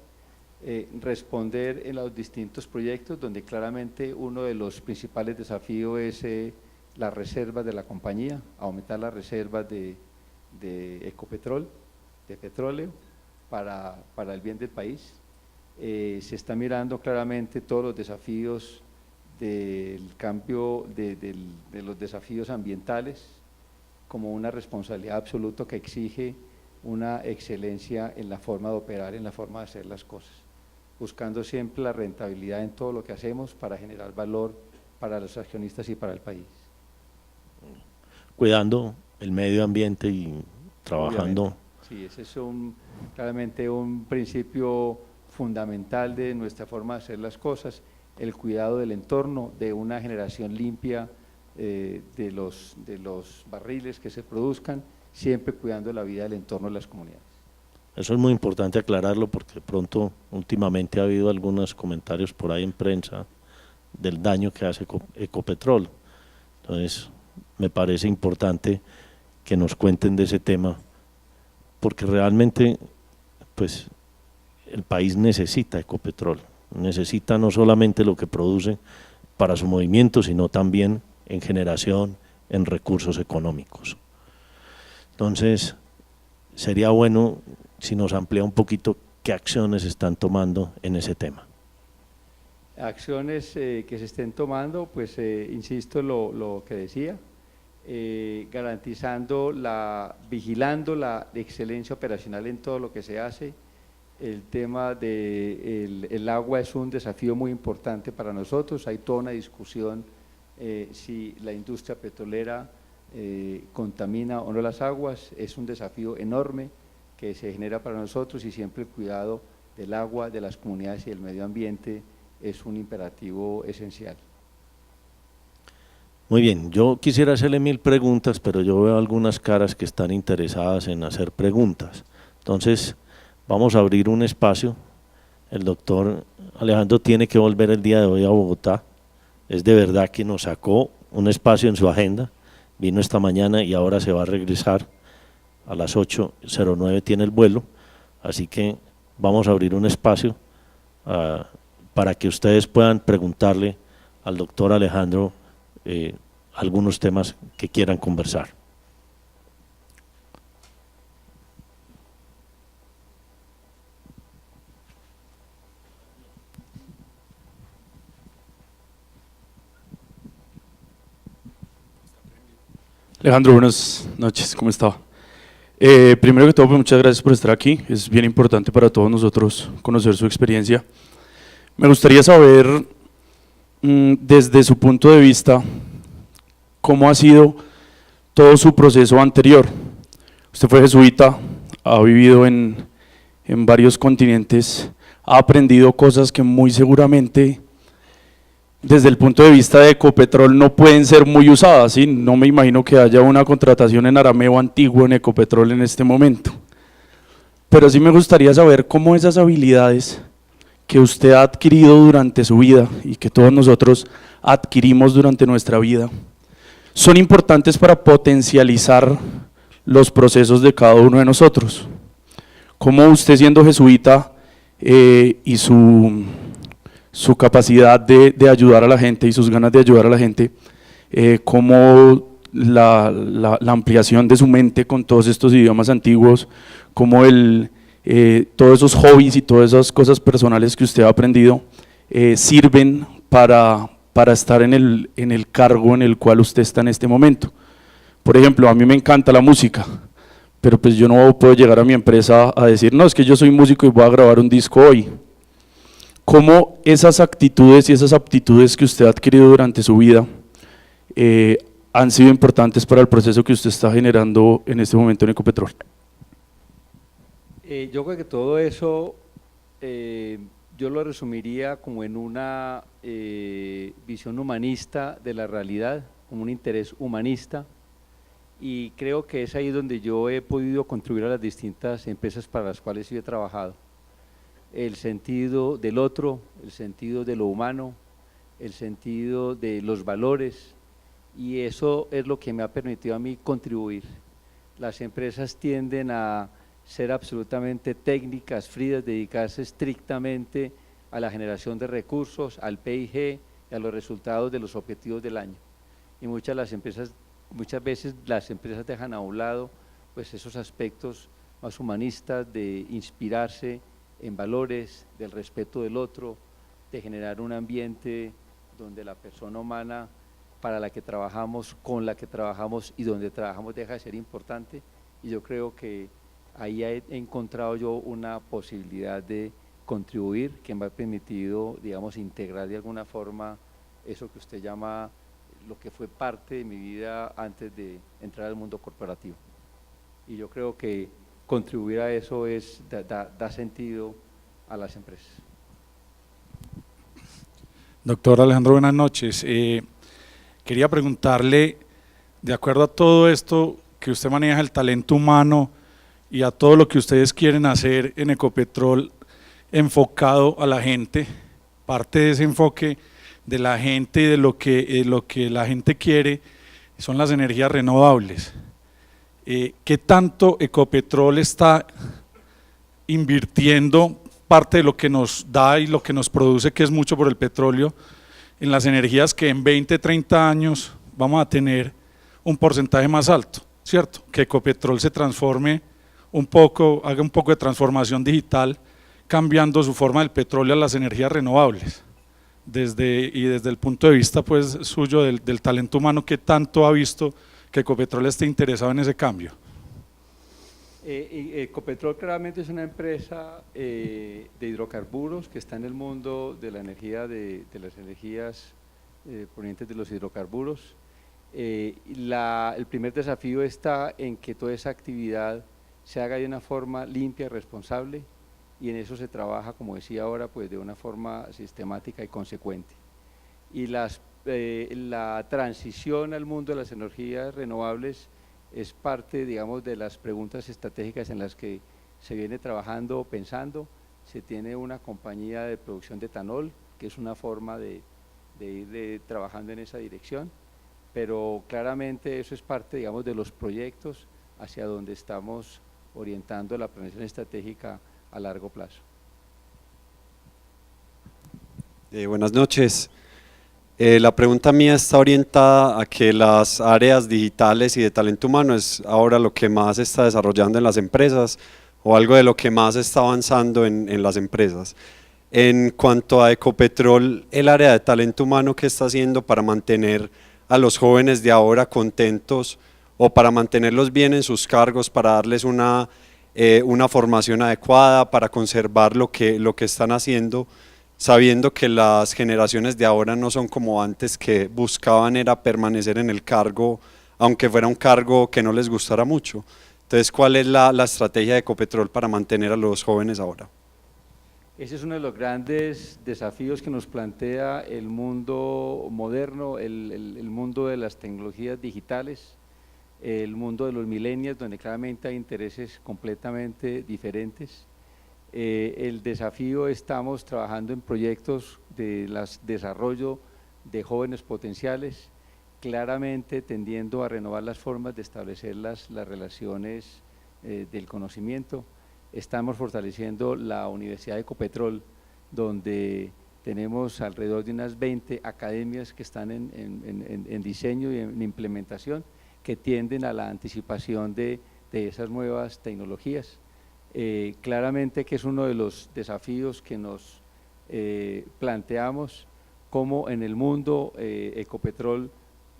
responder en los distintos proyectos donde claramente uno de los principales desafíos es las reservas de la compañía, aumentar las reservas de Ecopetrol, de petróleo, para el bien del país. Se está mirando claramente todos los desafíos del cambio, de los desafíos ambientales como una responsabilidad absoluta que exige una excelencia en la forma de operar, en la forma de hacer las cosas, buscando siempre la rentabilidad en todo lo que hacemos para generar valor para los accionistas y para el país. Cuidando el medio ambiente y trabajando. Obviamente. Sí, ese es claramente un principio fundamental de nuestra forma de hacer las cosas, el cuidado del entorno, de una generación limpia de los barriles que se produzcan, siempre cuidando la vida del entorno de las comunidades. Eso es muy importante aclararlo porque de pronto últimamente ha habido algunos comentarios por ahí en prensa del daño que hace Ecopetrol. Entonces me parece importante que nos cuenten de ese tema porque realmente pues el país necesita Ecopetrol, necesita no solamente lo que produce para su movimiento, sino también en generación, en recursos económicos. Entonces, sería bueno si nos amplía un poquito qué acciones están tomando en ese tema. Acciones que se estén tomando, pues insisto lo que decía, garantizando vigilando la excelencia operacional en todo lo que se hace. El tema del agua es un desafío muy importante para nosotros, hay toda una discusión si la industria petrolera contamina o no las aguas, es un desafío enorme que se genera para nosotros y siempre el cuidado del agua, de las comunidades y del medio ambiente es un imperativo esencial. Muy bien, yo quisiera hacerle 1000 preguntas, pero yo veo algunas caras que están interesadas en hacer preguntas. Entonces, vamos a abrir un espacio. El doctor Alejandro tiene que volver el día de hoy a Bogotá. Es de verdad que nos sacó un espacio en su agenda. Vino esta mañana y ahora se va a regresar a las 8:09 tiene el vuelo. Así que vamos a abrir un espacio para que ustedes puedan preguntarle al doctor Alejandro algunos temas que quieran conversar. Alejandro, buenas noches, ¿cómo está? Primero que todo, pues, muchas gracias por estar aquí, es bien importante para todos nosotros conocer su experiencia. Me gustaría saber, desde su punto de vista, cómo ha sido todo su proceso anterior. Usted fue jesuita, ha vivido en varios continentes, ha aprendido cosas que muy seguramente desde el punto de vista de Ecopetrol no pueden ser muy usadas, ¿sí? No me imagino que haya una contratación en arameo antiguo en Ecopetrol en este momento, pero sí me gustaría saber cómo esas habilidades que usted ha adquirido durante su vida y que todos nosotros adquirimos durante nuestra vida son importantes para potencializar los procesos de cada uno de nosotros. Cómo usted, siendo jesuita y su capacidad de ayudar a la gente y sus ganas de ayudar a la gente, cómo la ampliación de su mente con todos estos idiomas antiguos, cómo todos esos hobbies y todas esas cosas personales que usted ha aprendido sirven para estar en el cargo en el cual usted está en este momento. Por ejemplo, a mí me encanta la música, pero pues yo no puedo llegar a mi empresa a decir, no, es que yo soy músico y voy a grabar un disco hoy. ¿cómo esas actitudes y esas aptitudes que usted ha adquirido durante su vida han sido importantes para el proceso que usted está generando en este momento en Ecopetrol? Yo creo que todo eso yo lo resumiría como en una visión humanista de la realidad, como un interés humanista, y creo que es ahí donde yo he podido contribuir a las distintas empresas para las cuales yo he trabajado. El sentido del otro, el sentido de lo humano, el sentido de los valores, y eso es lo que me ha permitido a mí contribuir. Las empresas tienden a ser absolutamente técnicas, frías, dedicarse estrictamente a la generación de recursos, al PIG y a los resultados de los objetivos del año. Y muchas veces las empresas dejan a un lado pues esos aspectos más humanistas de inspirarse en valores, del respeto del otro, de generar un ambiente donde la persona humana para la que trabajamos, con la que trabajamos y donde trabajamos deja de ser importante, y yo creo que ahí he encontrado yo una posibilidad de contribuir que me ha permitido, digamos, integrar de alguna forma eso que usted llama lo que fue parte de mi vida antes de entrar al mundo corporativo. Y yo creo que contribuir a eso da sentido a las empresas. Doctor Alejandro, buenas noches. Quería preguntarle, de acuerdo a todo esto que usted maneja, el talento humano y a todo lo que ustedes quieren hacer en Ecopetrol enfocado a la gente, parte de ese enfoque de la gente y de lo que la gente quiere son las energías renovables. ¿Qué tanto Ecopetrol está invirtiendo parte de lo que nos da y lo que nos produce, que es mucho por el petróleo, en las energías que en 20, 30 años vamos a tener un porcentaje más alto, ¿cierto? Que Ecopetrol se transforme un poco, haga un poco de transformación digital, cambiando su forma del petróleo a las energías renovables. Desde el punto de vista pues suyo del talento humano, ¿qué tanto ha visto que Ecopetrol esté interesado en ese cambio? Ecopetrol claramente es una empresa de hidrocarburos que está en el mundo de la energía, de las energías provenientes de los hidrocarburos. El primer desafío está en que toda esa actividad se haga de una forma limpia y responsable, y en eso se trabaja, como decía ahora, pues de una forma sistemática y consecuente. Y la transición al mundo de las energías renovables es parte, digamos, de las preguntas estratégicas en las que se viene trabajando o pensando. Se tiene una compañía de producción de etanol, que es una forma de ir trabajando en esa dirección, pero claramente eso es parte, digamos, de los proyectos hacia donde estamos orientando la planeación estratégica a largo plazo. Buenas noches. La pregunta mía está orientada a que las áreas digitales y de talento humano es ahora lo que más se está desarrollando en las empresas, o algo de lo que más está avanzando en las empresas. En cuanto a Ecopetrol, el área de talento humano, ¿qué está haciendo para mantener a los jóvenes de ahora contentos o para mantenerlos bien en sus cargos, para darles una formación adecuada, para conservar lo que están haciendo, sabiendo que las generaciones de ahora no son como antes, que buscaban era permanecer en el cargo, aunque fuera un cargo que no les gustara mucho? Entonces, ¿cuál es la estrategia de Ecopetrol para mantener a los jóvenes ahora? Ese es uno de los grandes desafíos que nos plantea el mundo moderno, el mundo de las tecnologías digitales, el mundo de los millennials, donde claramente hay intereses completamente diferentes. El desafío, estamos trabajando en proyectos de desarrollo de jóvenes potenciales, claramente tendiendo a renovar las formas de establecer las relaciones del conocimiento. Estamos fortaleciendo la Universidad de Ecopetrol, donde tenemos alrededor de unas 20 academias que están en diseño y en implementación, que tienden a la anticipación de esas nuevas tecnologías. Claramente que es uno de los desafíos que nos planteamos, cómo en el mundo Ecopetrol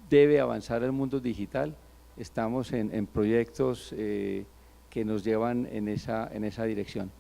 debe avanzar al mundo digital. Estamos en proyectos que nos llevan en esa dirección.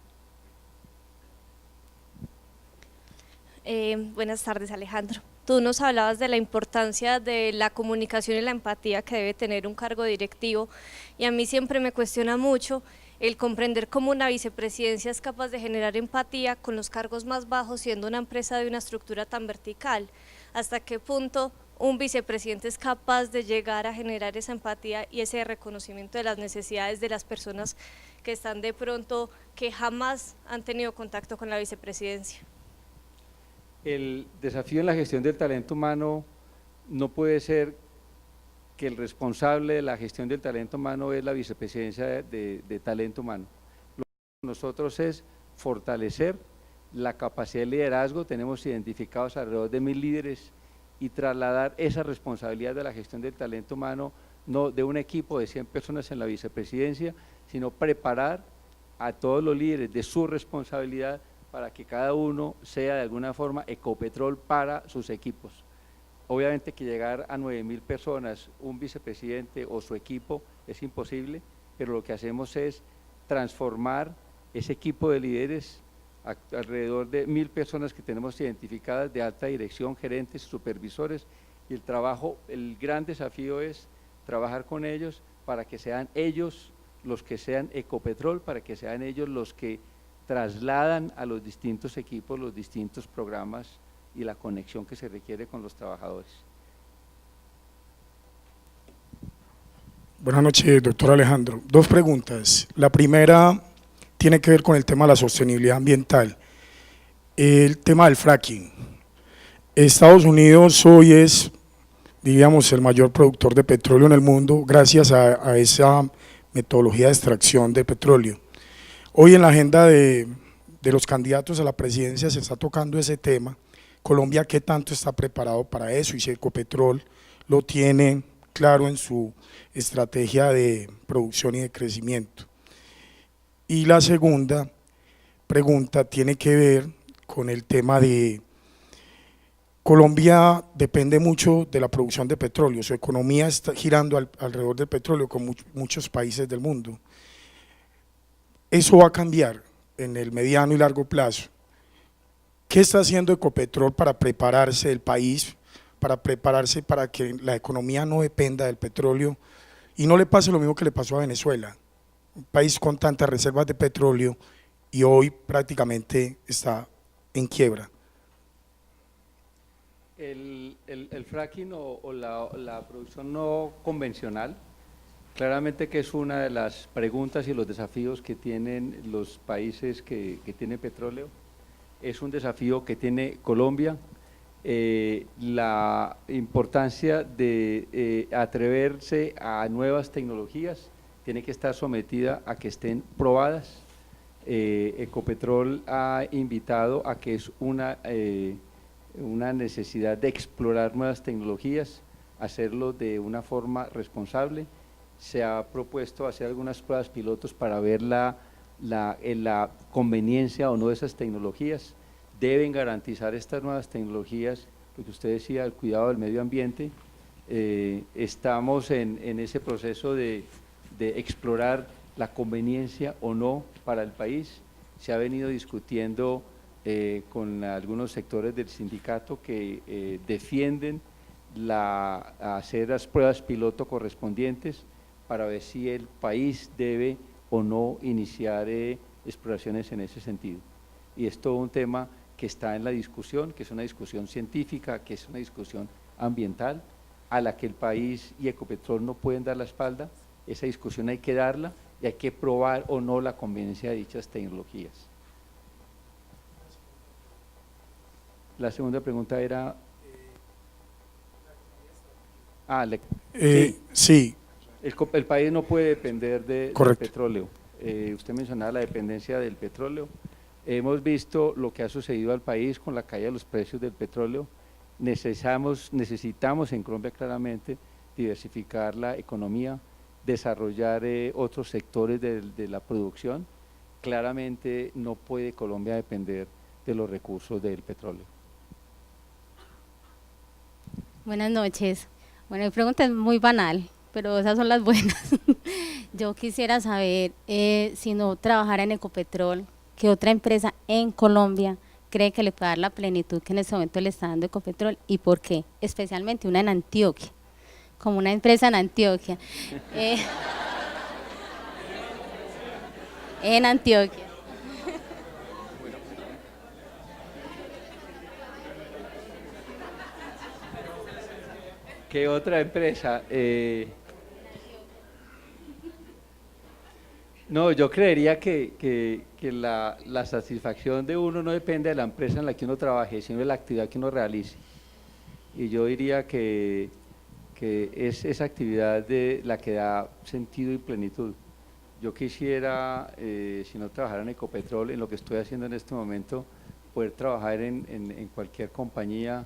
Buenas tardes, Alejandro. Tú nos hablabas de la importancia de la comunicación y la empatía que debe tener un cargo directivo, y a mí siempre me cuestiona mucho el comprender cómo una vicepresidencia es capaz de generar empatía con los cargos más bajos, siendo una empresa de una estructura tan vertical. ¿Hasta qué punto un vicepresidente es capaz de llegar a generar esa empatía y ese reconocimiento de las necesidades de las personas que están de pronto, que jamás han tenido contacto con la vicepresidencia? El desafío en la gestión del talento humano no puede ser que el responsable de la gestión del talento humano es la vicepresidencia de talento humano. Lo que nosotros es fortalecer la capacidad de liderazgo, tenemos identificados alrededor de 1000 líderes, y trasladar esa responsabilidad de la gestión del talento humano, no de un equipo de 100 personas en la vicepresidencia, sino preparar a todos los líderes de su responsabilidad para que cada uno sea de alguna forma Ecopetrol para sus equipos. Obviamente que llegar a 9000 personas, un vicepresidente o su equipo es imposible, pero lo que hacemos es transformar ese equipo de líderes, alrededor de 1000 personas que tenemos identificadas de alta dirección, gerentes, supervisores, y el trabajo, el gran desafío es trabajar con ellos para que sean ellos los que sean Ecopetrol, para que sean ellos los que trasladan a los distintos equipos los distintos programas y la conexión que se requiere con los trabajadores. Buenas noches, doctor Alejandro. Dos preguntas. La primera tiene que ver con el tema de la sostenibilidad ambiental. El tema del fracking. Estados Unidos hoy es, diríamos, el mayor productor de petróleo en el mundo gracias a esa metodología de extracción de petróleo. Hoy en la agenda de los candidatos a la presidencia se está tocando ese tema. Colombia, ¿qué tanto está preparado para eso? Y si Ecopetrol lo tiene claro en su estrategia de producción y de crecimiento. Y la segunda pregunta tiene que ver con el tema de Colombia depende mucho de la producción de petróleo, su economía está girando alrededor del petróleo con muchos países del mundo. Eso va a cambiar en el mediano y largo plazo. ¿Qué está haciendo Ecopetrol para prepararse el país, para prepararse para que la economía no dependa del petróleo y no le pase lo mismo que le pasó a Venezuela? Un país con tantas reservas de petróleo y hoy prácticamente está en quiebra. El fracking o la producción no convencional, claramente que es una de las preguntas y los desafíos que tienen los países que tienen petróleo. Es un desafío que tiene Colombia. La importancia de atreverse a nuevas tecnologías tiene que estar sometida a que estén probadas. Ecopetrol ha invitado a que es una necesidad de explorar nuevas tecnologías, hacerlo de una forma responsable. Se ha propuesto hacer algunas pruebas pilotos para ver la conveniencia o no de esas tecnologías. Deben garantizar estas nuevas tecnologías, lo que usted decía, el cuidado del medio ambiente. Estamos en ese proceso de explorar la conveniencia o no para el país. Se ha venido discutiendo con algunos sectores del sindicato que defienden hacer las pruebas piloto correspondientes para ver si el país debe o no iniciar exploraciones en ese sentido. Y es todo un tema que está en la discusión, que es una discusión científica, que es una discusión ambiental, a la que el país y Ecopetrol no pueden dar la espalda. Esa discusión hay que darla y hay que probar o no la conveniencia de dichas tecnologías. La segunda pregunta era… Sí. El país no puede depender del petróleo. Usted mencionaba la dependencia del petróleo. Hemos visto lo que ha sucedido al país con la caída de los precios del petróleo. Necesitamos en Colombia claramente diversificar la economía, desarrollar otros sectores de la producción. Claramente no puede Colombia depender de los recursos del petróleo. Buenas noches. Bueno, mi pregunta es muy banal, pero esas son las buenas. Yo quisiera saber, si no trabajara en Ecopetrol, ¿qué otra empresa en Colombia cree que le puede dar la plenitud que en este momento le está dando Ecopetrol y por qué, especialmente una en Antioquia, como una empresa en Antioquia. En Antioquia. ¿Qué otra empresa? No, yo creería que la satisfacción de uno no depende de la empresa en la que uno trabaje, sino de la actividad que uno realice. Y yo diría que es esa actividad de la que da sentido y plenitud. Yo quisiera, si no trabajara en Ecopetrol, en lo que estoy haciendo en este momento, poder trabajar en cualquier compañía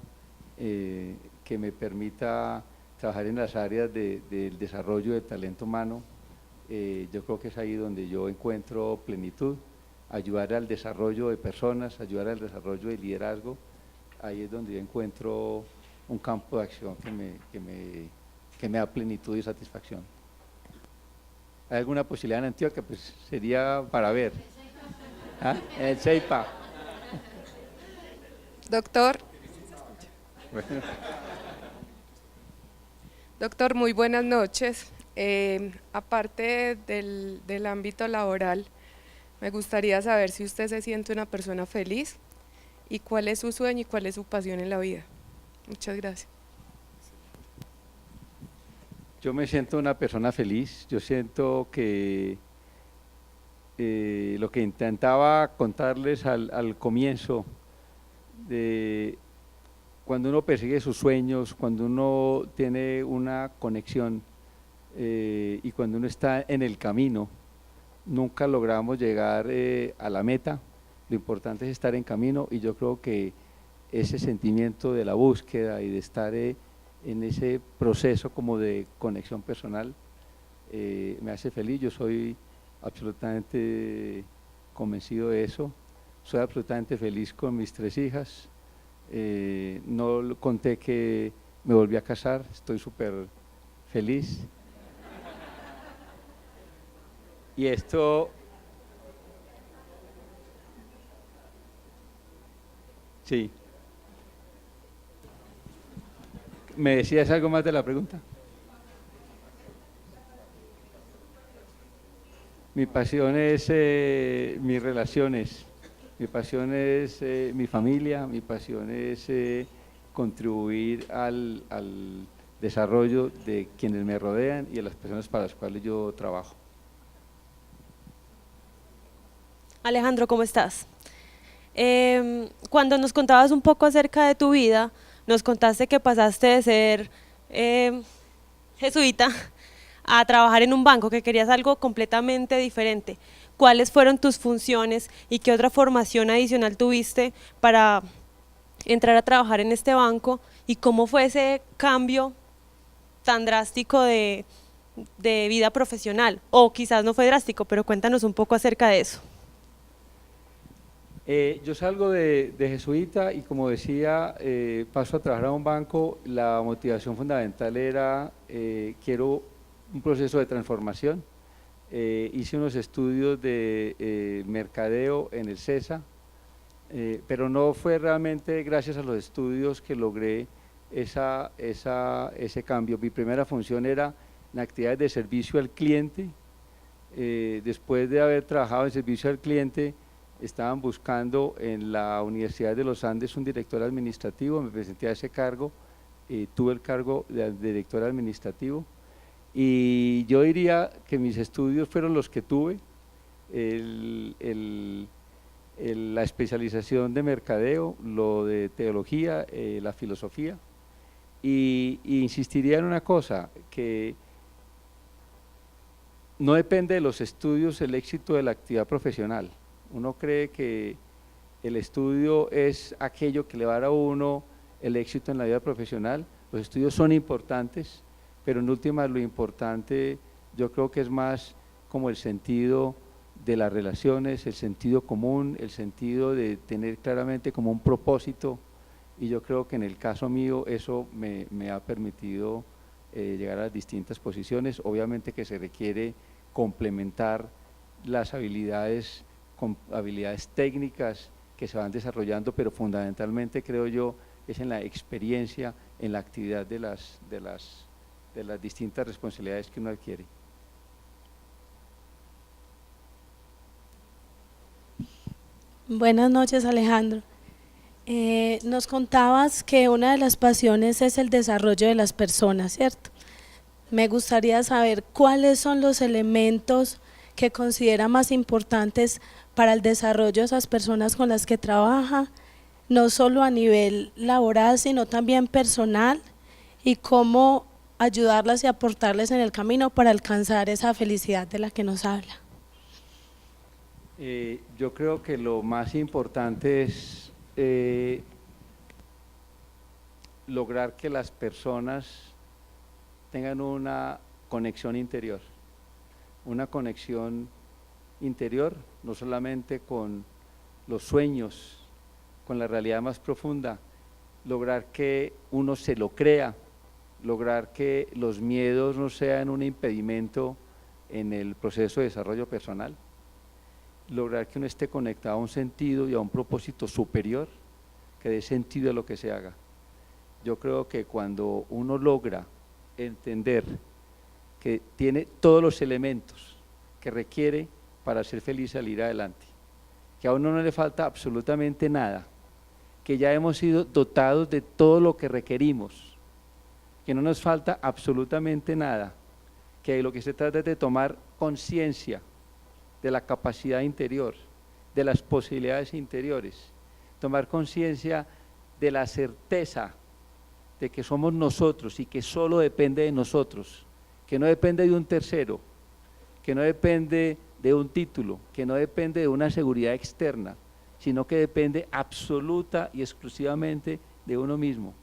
que me permita trabajar en las áreas del desarrollo del talento humano. Yo creo que es ahí donde yo encuentro plenitud, ayudar al desarrollo de personas, ayudar al desarrollo de liderazgo. Ahí es donde yo encuentro un campo de acción que me da plenitud y satisfacción. ¿Hay alguna posibilidad en Antioquia? Pues sería para ver. ¿Ah? En el CEIPA. Doctor. Bueno. Doctor, muy buenas noches. Aparte del ámbito laboral, me gustaría saber si usted se siente una persona feliz y cuál es su sueño y cuál es su pasión en la vida. Muchas gracias. Yo me siento una persona feliz, yo siento que lo que intentaba contarles al comienzo, de cuando uno persigue sus sueños, cuando uno tiene una conexión y cuando uno está en el camino, nunca logramos llegar a la meta, lo importante es estar en camino y yo creo que ese sentimiento de la búsqueda y de estar en ese proceso como de conexión personal me hace feliz. Yo soy absolutamente convencido de eso, soy absolutamente feliz con mis 3 hijas, no conté que me volví a casar, estoy súper feliz. Y esto, sí. ¿Me decías algo más de la pregunta? Mi pasión es mis relaciones, mi pasión es mi familia, mi pasión es contribuir al desarrollo de quienes me rodean y de las personas para las cuales yo trabajo. Alejandro, ¿cómo estás? Cuando nos contabas un poco acerca de tu vida, nos contaste que pasaste de ser jesuita a trabajar en un banco, que querías algo completamente diferente. ¿Cuáles fueron tus funciones y qué otra formación adicional tuviste para entrar a trabajar en este banco? ¿Y cómo fue ese cambio tan drástico de vida profesional? O quizás no fue drástico, pero cuéntanos un poco acerca de eso. Yo salgo de jesuita y como decía, paso a trabajar a un banco. La motivación fundamental era, quiero un proceso de transformación. Hice unos estudios de mercadeo en el CESA, pero no fue realmente gracias a los estudios que logré ese cambio. Mi primera función era en actividades de servicio al cliente. Después de haber trabajado en servicio al cliente, estaban buscando en la Universidad de los Andes un director administrativo, me presenté a ese cargo, tuve el cargo de director administrativo y yo diría que mis estudios fueron los que tuve, la especialización de mercadeo, lo de teología, la filosofía y insistiría en una cosa, que no depende de los estudios el éxito de la actividad profesional. Uno cree que el estudio es aquello que le va a dar a uno el éxito en la vida profesional. Los estudios son importantes, pero en últimas lo importante yo creo que es más como el sentido de las relaciones, el sentido común, el sentido de tener claramente como un propósito y yo creo que en el caso mío eso me ha permitido llegar a las distintas posiciones. Obviamente que se requiere complementar las habilidades con habilidades técnicas que se van desarrollando, pero fundamentalmente creo yo es en la experiencia, en la actividad de las distintas responsabilidades que uno adquiere. Buenas noches, Alejandro. Nos contabas que una de las pasiones es el desarrollo de las personas, ¿cierto? Me gustaría saber cuáles son los elementos que considera más importantes para el desarrollo de esas personas con las que trabaja, no solo a nivel laboral, sino también personal, y cómo ayudarlas y aportarles en el camino para alcanzar esa felicidad de la que nos habla. Yo creo que lo más importante es lograr que las personas tengan una conexión interior no solamente con los sueños, con la realidad más profunda, lograr que uno se lo crea, lograr que los miedos no sean un impedimento en el proceso de desarrollo personal, lograr que uno esté conectado a un sentido y a un propósito superior que dé sentido a lo que se haga. Yo creo que cuando uno logra entender que tiene todos los elementos que requiere para ser feliz y salir adelante, que a uno no le falta absolutamente nada, que ya hemos sido dotados de todo lo que requerimos, que no nos falta absolutamente nada, que lo que se trata es de tomar conciencia de la capacidad interior, de las posibilidades interiores, tomar conciencia de la certeza de que somos nosotros y que solo depende de nosotros, que no depende de un tercero, que no depende de un título, que no depende de una seguridad externa, sino que depende absoluta y exclusivamente de uno mismo.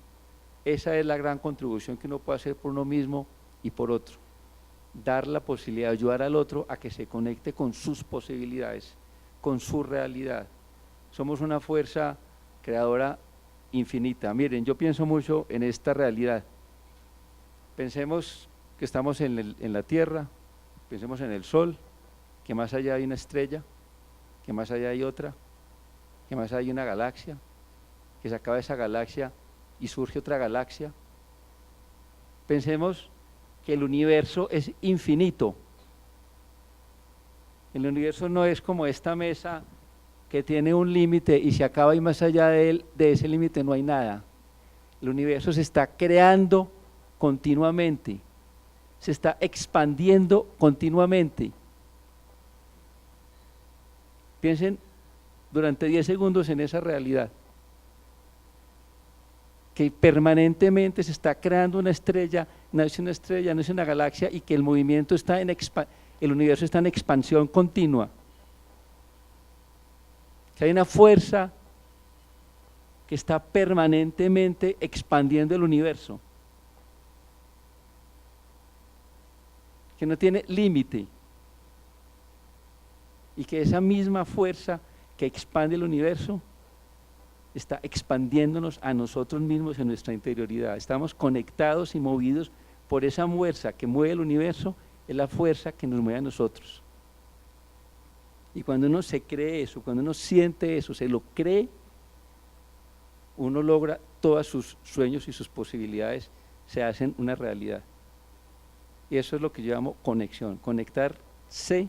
Esa es la gran contribución que uno puede hacer por uno mismo y por otro. Dar la posibilidad de ayudar al otro a que se conecte con sus posibilidades, con su realidad. Somos una fuerza creadora infinita. Miren, yo pienso mucho en esta realidad. Pensemos que estamos en la Tierra, pensemos en el Sol, que más allá hay una estrella, que más allá hay otra, que más allá hay una galaxia, que se acaba esa galaxia y surge otra galaxia. Pensemos que el universo es infinito. El universo no es como esta mesa que tiene un límite y se acaba y más allá de ese límite no hay nada. El universo se está creando continuamente, se está expandiendo continuamente. Piensen durante 10 segundos en esa realidad, que permanentemente se está creando una estrella, no es una galaxia, y que el movimiento está el universo está en expansión continua, que hay una fuerza que está permanentemente expandiendo el universo, que no tiene límite, y que esa misma fuerza que expande el universo está expandiéndonos a nosotros mismos en nuestra interioridad. Estamos conectados y movidos por esa fuerza que mueve el universo, es la fuerza que nos mueve a nosotros. Y cuando uno se cree eso, cuando uno siente eso, se lo cree, uno logra todos sus sueños y sus posibilidades se hacen una realidad. Y eso es lo que yo llamo conexión, conectarse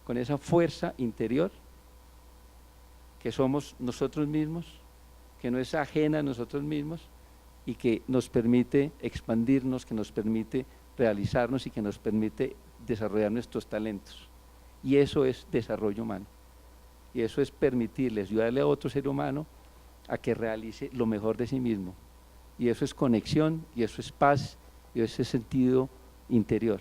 con esa fuerza interior que somos nosotros mismos, que no es ajena a nosotros mismos y que nos permite expandirnos, que nos permite realizarnos y que nos permite desarrollar nuestros talentos. Y eso es desarrollo humano. Y eso es permitirles, ayudarle a otro ser humano a que realice lo mejor de sí mismo. Y eso es conexión, y eso es paz, y eso es sentido interior.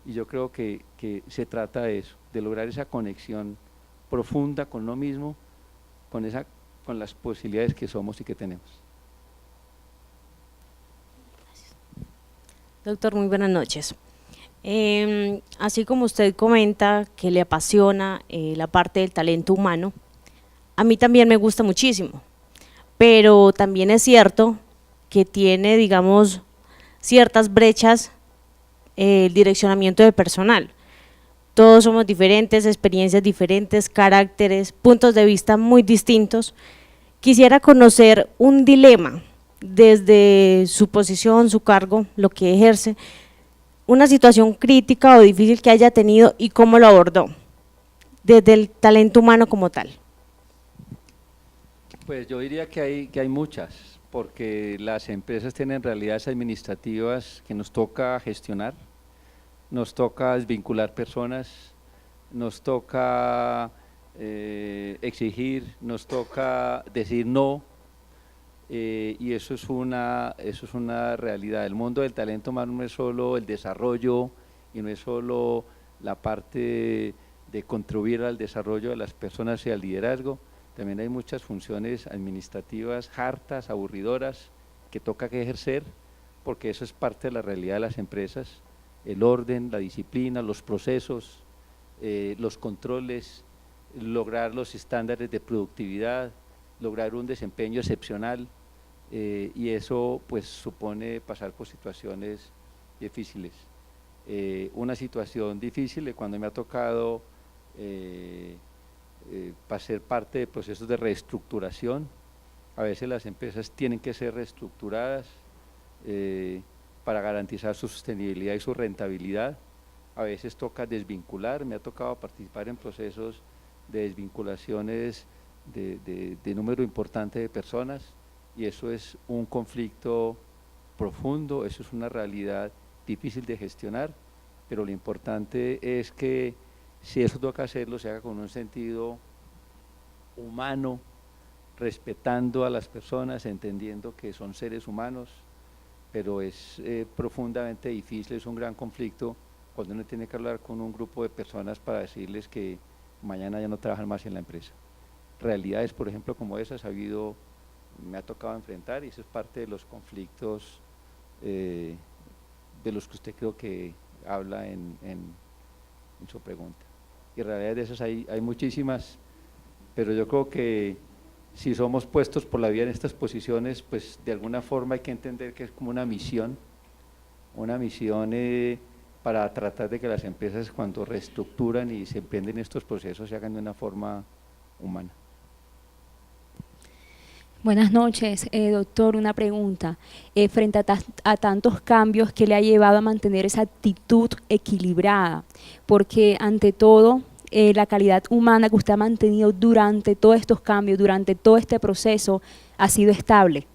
Y yo creo que se trata de eso, de lograr esa conexión profunda con uno mismo, con las posibilidades que somos y que tenemos. Doctor, muy buenas noches. Así como usted comenta que le apasiona la parte del talento humano, a mí también me gusta muchísimo, pero también es cierto que tiene, digamos, ciertas brechas el direccionamiento de personal. todos somos diferentes, experiencias diferentes, caracteres, puntos de vista muy distintos. Quisiera conocer un dilema desde su posición, su cargo, lo que ejerce, una situación crítica o difícil que haya tenido y cómo lo abordó, desde el talento humano como tal. Pues yo diría que hay muchas, porque las empresas tienen realidades administrativas que nos toca gestionar, nos toca desvincular personas, nos toca exigir, nos toca decir no, y eso es una realidad. El mundo del talento humano no es solo el desarrollo y no es solo la parte de contribuir al desarrollo de las personas y al liderazgo, también hay muchas funciones administrativas hartas, aburridoras, que toca que ejercer, porque eso es parte de la realidad de las empresas, el orden, la disciplina, los procesos, los controles, lograr los estándares de productividad, lograr un desempeño excepcional, y eso pues supone pasar por situaciones difíciles. Una situación difícil cuando me ha tocado para ser parte de procesos de reestructuración. A veces las empresas tienen que ser reestructuradas para garantizar su sostenibilidad y su rentabilidad. A veces toca desvincular, me ha tocado participar en procesos de desvinculaciones de número importante de personas, y eso es un conflicto profundo, eso es una realidad difícil de gestionar, pero lo importante es que si eso toca hacerlo, se haga con un sentido humano, respetando a las personas, entendiendo que son seres humanos, pero es profundamente difícil, es un gran conflicto cuando uno tiene que hablar con un grupo de personas para decirles que mañana ya no trabajan más en la empresa. Realidades, por ejemplo, como esas me ha tocado enfrentar, y eso es parte de los conflictos de los que usted creo que habla en su pregunta. Y realidades de esas hay muchísimas, pero yo creo que si somos puestos por la vida en estas posiciones, pues de alguna forma hay que entender que es como una misión para tratar de que las empresas, cuando reestructuran y se emprenden estos procesos, se hagan de una forma humana. Buenas noches, doctor, una pregunta. Frente a tantos cambios, ¿qué le ha llevado a mantener esa actitud equilibrada? Porque ante todo, la calidad humana que usted ha mantenido durante todos estos cambios, durante todo este proceso, ha sido estable.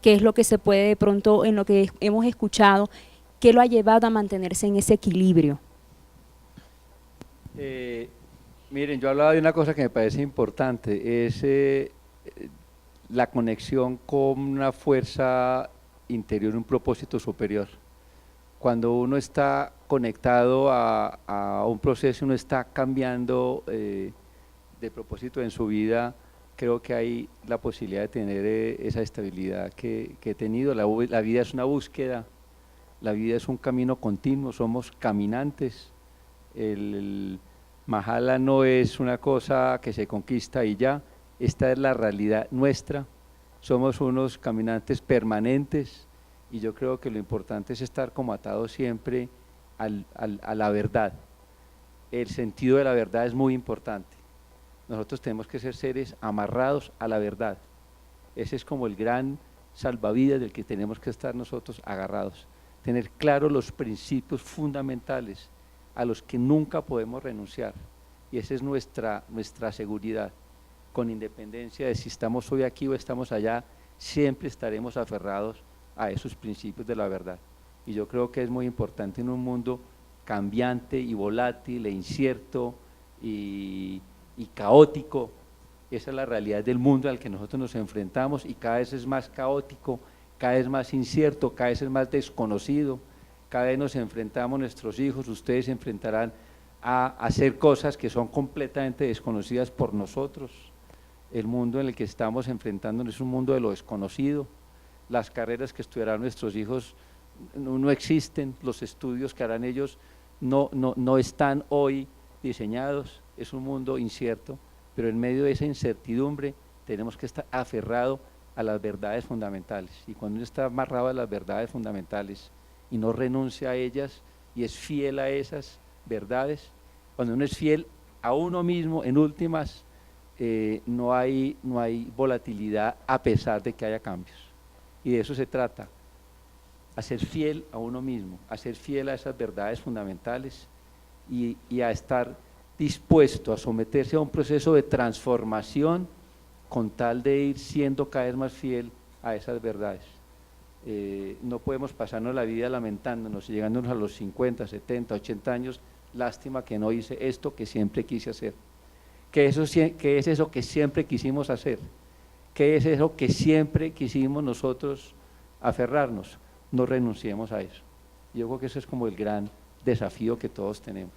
¿Qué es lo que se puede de pronto, en lo que hemos escuchado, qué lo ha llevado a mantenerse en ese equilibrio? Miren, yo hablaba de una cosa que me parece importante, es la conexión con una fuerza interior, un propósito superior. Cuando uno está conectado a un proceso, uno está cambiando de propósito en su vida, creo que hay la posibilidad de tener esa estabilidad que he tenido. La vida es una búsqueda, la vida es un camino continuo, somos caminantes. El Mahala no es una cosa que se conquista y ya, esta es la realidad nuestra, somos unos caminantes permanentes, y yo creo que lo importante es estar como atados siempre a la verdad. El sentido de la verdad es muy importante. Nosotros tenemos que ser seres amarrados a la verdad. Ese es como el gran salvavidas del que tenemos que estar nosotros agarrados. Tener claros los principios fundamentales a los que nunca podemos renunciar, y esa es nuestra seguridad. Con independencia de si estamos hoy aquí o estamos allá, siempre estaremos aferrados a esos principios de la verdad. Y yo creo que es muy importante en un mundo cambiante y volátil e incierto y caótico. Esa es la realidad del mundo al que nosotros nos enfrentamos, y cada vez es más caótico, cada vez más incierto, cada vez es más desconocido. Cada vez nos enfrentamos, nuestros hijos, ustedes se enfrentarán a hacer cosas que son completamente desconocidas por nosotros. El mundo en el que estamos enfrentándonos es un mundo de lo desconocido. Las carreras que estudiarán nuestros hijos no existen, los estudios que harán ellos no están hoy diseñados. Es un mundo incierto, pero en medio de esa incertidumbre tenemos que estar aferrados a las verdades fundamentales, y cuando uno está amarrado a las verdades fundamentales y no renuncia a ellas y es fiel a esas verdades, Cuando uno es fiel a uno mismo, en últimas, no hay volatilidad a pesar de que haya cambios. Y de eso se trata, a ser fiel a uno mismo, a ser fiel a esas verdades fundamentales y a estar dispuesto a someterse a un proceso de transformación con tal de ir siendo cada vez más fiel a esas verdades. No podemos pasarnos la vida lamentándonos y llegándonos a los 50, 70, 80 años, lástima que no hice esto que siempre quise hacer. ¿Qué es eso que siempre quisimos hacer? ¿Qué es eso que siempre quisimos nosotros aferrarnos? No renunciemos a eso. Yo creo que eso es como el gran desafío que todos tenemos,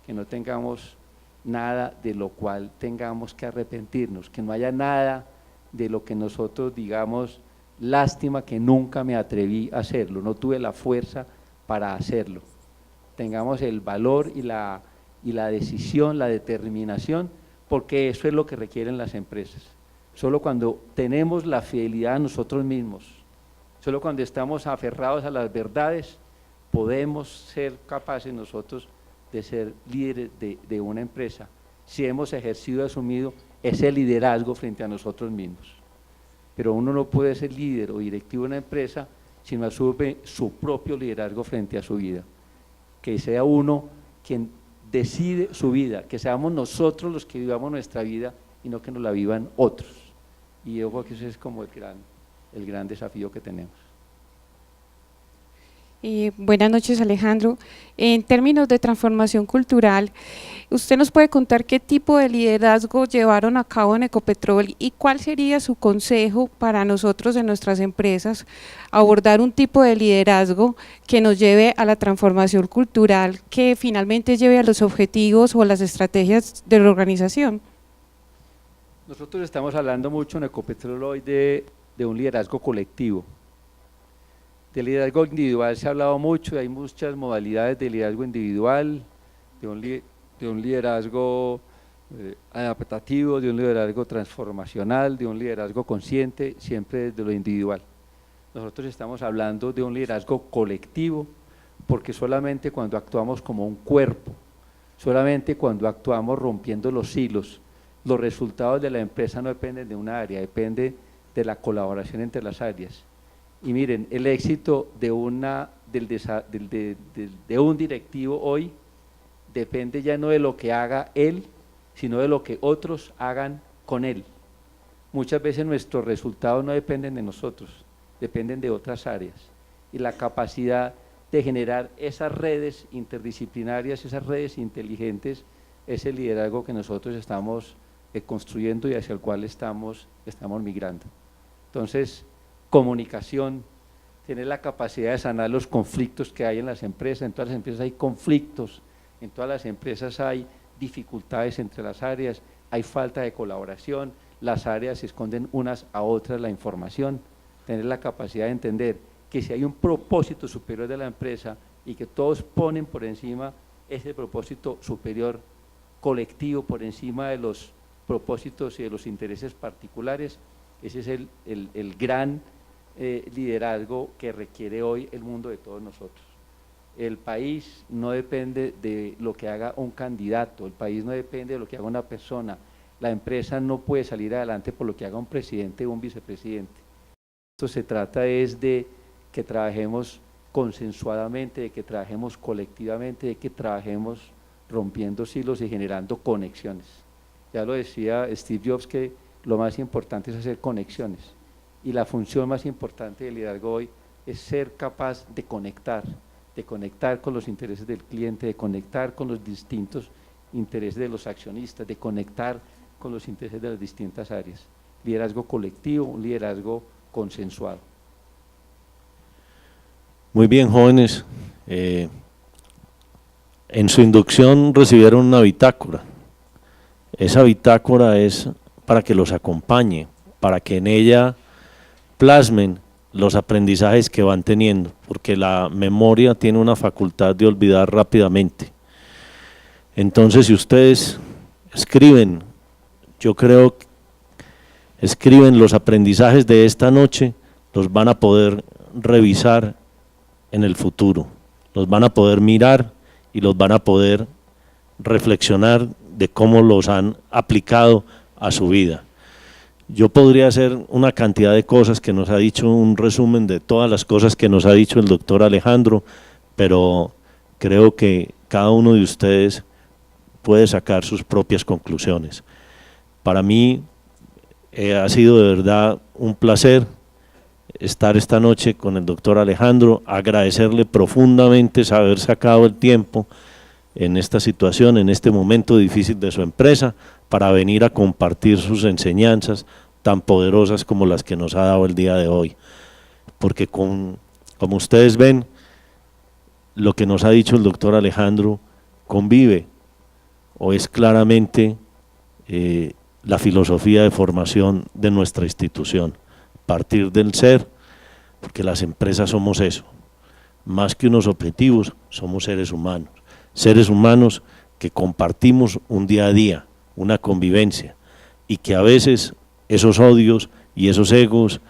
que no tengamos nada de lo cual tengamos que arrepentirnos, que no haya nada de lo que nosotros digamos, lástima que nunca me atreví a hacerlo, no tuve la fuerza para hacerlo. Tengamos el valor y la decisión, la determinación, porque eso es lo que requieren las empresas. Solo cuando tenemos la fidelidad a nosotros mismos, solo cuando estamos aferrados a las verdades, podemos ser capaces nosotros de ser líderes de una empresa, si hemos ejercido y asumido ese liderazgo frente a nosotros mismos. Pero uno no puede ser líder o directivo de una empresa si no asume su propio liderazgo frente a su vida. Que sea uno quien decide su vida, que seamos nosotros los que vivamos nuestra vida y no que nos la vivan otros. Y yo creo que ese es como el gran desafío que tenemos. Buenas noches, Alejandro. En términos de transformación cultural, ¿usted nos puede contar qué tipo de liderazgo llevaron a cabo en Ecopetrol y cuál sería su consejo para nosotros en nuestras empresas abordar un tipo de liderazgo que nos lleve a la transformación cultural, que finalmente lleve a los objetivos o las estrategias de la organización? Nosotros estamos hablando mucho en Ecopetrol hoy de un liderazgo colectivo. De liderazgo individual se ha hablado mucho, hay muchas modalidades de liderazgo individual, de un liderazgo adaptativo, de un liderazgo transformacional, de un liderazgo consciente, siempre desde lo individual. Nosotros estamos hablando de un liderazgo colectivo, porque solamente cuando actuamos como un cuerpo, solamente cuando actuamos rompiendo los hilos, los resultados de la empresa no dependen de una área, depende de la colaboración entre las áreas. Y miren, el éxito de un directivo hoy depende ya no de lo que haga él, sino de lo que otros hagan con él. Muchas veces nuestros resultados no dependen de nosotros, dependen de otras áreas. Y la capacidad de generar esas redes interdisciplinarias, esas redes inteligentes, es el liderazgo que nosotros estamos construyendo y hacia el cual estamos migrando. Entonces, comunicación, tener la capacidad de sanar los conflictos que hay en las empresas. En todas las empresas hay conflictos, en todas las empresas hay dificultades entre las áreas, hay falta de colaboración, las áreas se esconden unas a otras la información. Tener la capacidad de entender que si hay un propósito superior de la empresa y que todos ponen por encima ese propósito superior colectivo, por encima de los propósitos y de los intereses particulares, ese es el gran liderazgo que requiere hoy el mundo de todos nosotros. El país no depende de lo que haga un candidato, el país no depende de lo que haga una persona, la empresa no puede salir adelante por lo que haga un presidente o un vicepresidente. Esto se trata es de que trabajemos consensuadamente, de que trabajemos colectivamente, de que trabajemos rompiendo hilos y generando conexiones. Ya lo decía Steve Jobs, que lo más importante es hacer conexiones. Y la función más importante del liderazgo hoy es ser capaz de conectar con los intereses del cliente, de conectar con los distintos intereses de los accionistas, de conectar con los intereses de las distintas áreas. Liderazgo colectivo, un liderazgo consensuado. Muy bien, jóvenes. En su inducción recibieron una bitácora. Esa bitácora es para que los acompañe, para que en ella plasmen los aprendizajes que van teniendo, porque la memoria tiene una facultad de olvidar rápidamente. Entonces, si ustedes escriben, yo creo que escriben los aprendizajes de esta noche, los van a poder revisar en el futuro, los van a poder mirar y los van a poder reflexionar de cómo los han aplicado a su vida. Yo podría hacer una cantidad de cosas que nos ha dicho, un resumen de todas las cosas que nos ha dicho el doctor Alejandro, pero creo que cada uno de ustedes puede sacar sus propias conclusiones. Para mí ha sido de verdad un placer estar esta noche con el doctor Alejandro, agradecerle profundamente haber sacado el tiempo en esta situación, en este momento difícil de su empresa, para venir a compartir sus enseñanzas tan poderosas como las que nos ha dado el día de hoy. Porque como ustedes ven, lo que nos ha dicho el doctor Alejandro convive o es claramente la filosofía de formación de nuestra institución, partir del ser, porque las empresas somos eso, más que unos objetivos, somos seres humanos que compartimos un día a día, una convivencia, y que a veces esos odios y esos egos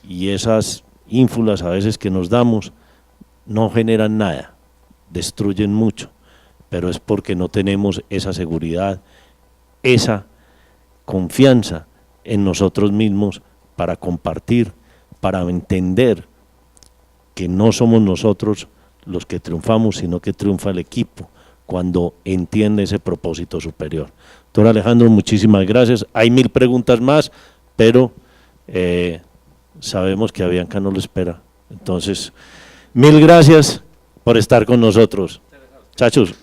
y esas ínfulas a veces que nos damos no generan nada, destruyen mucho, pero es porque no tenemos esa seguridad, esa confianza en nosotros mismos para compartir, para entender que no somos nosotros los que triunfamos, sino que triunfa el equipo cuando entiende ese propósito superior. Doctor Alejandro, muchísimas gracias. Hay 1000 preguntas más, pero sabemos que a Bianca no lo espera. Entonces, 1000 gracias por estar con nosotros. Chachos.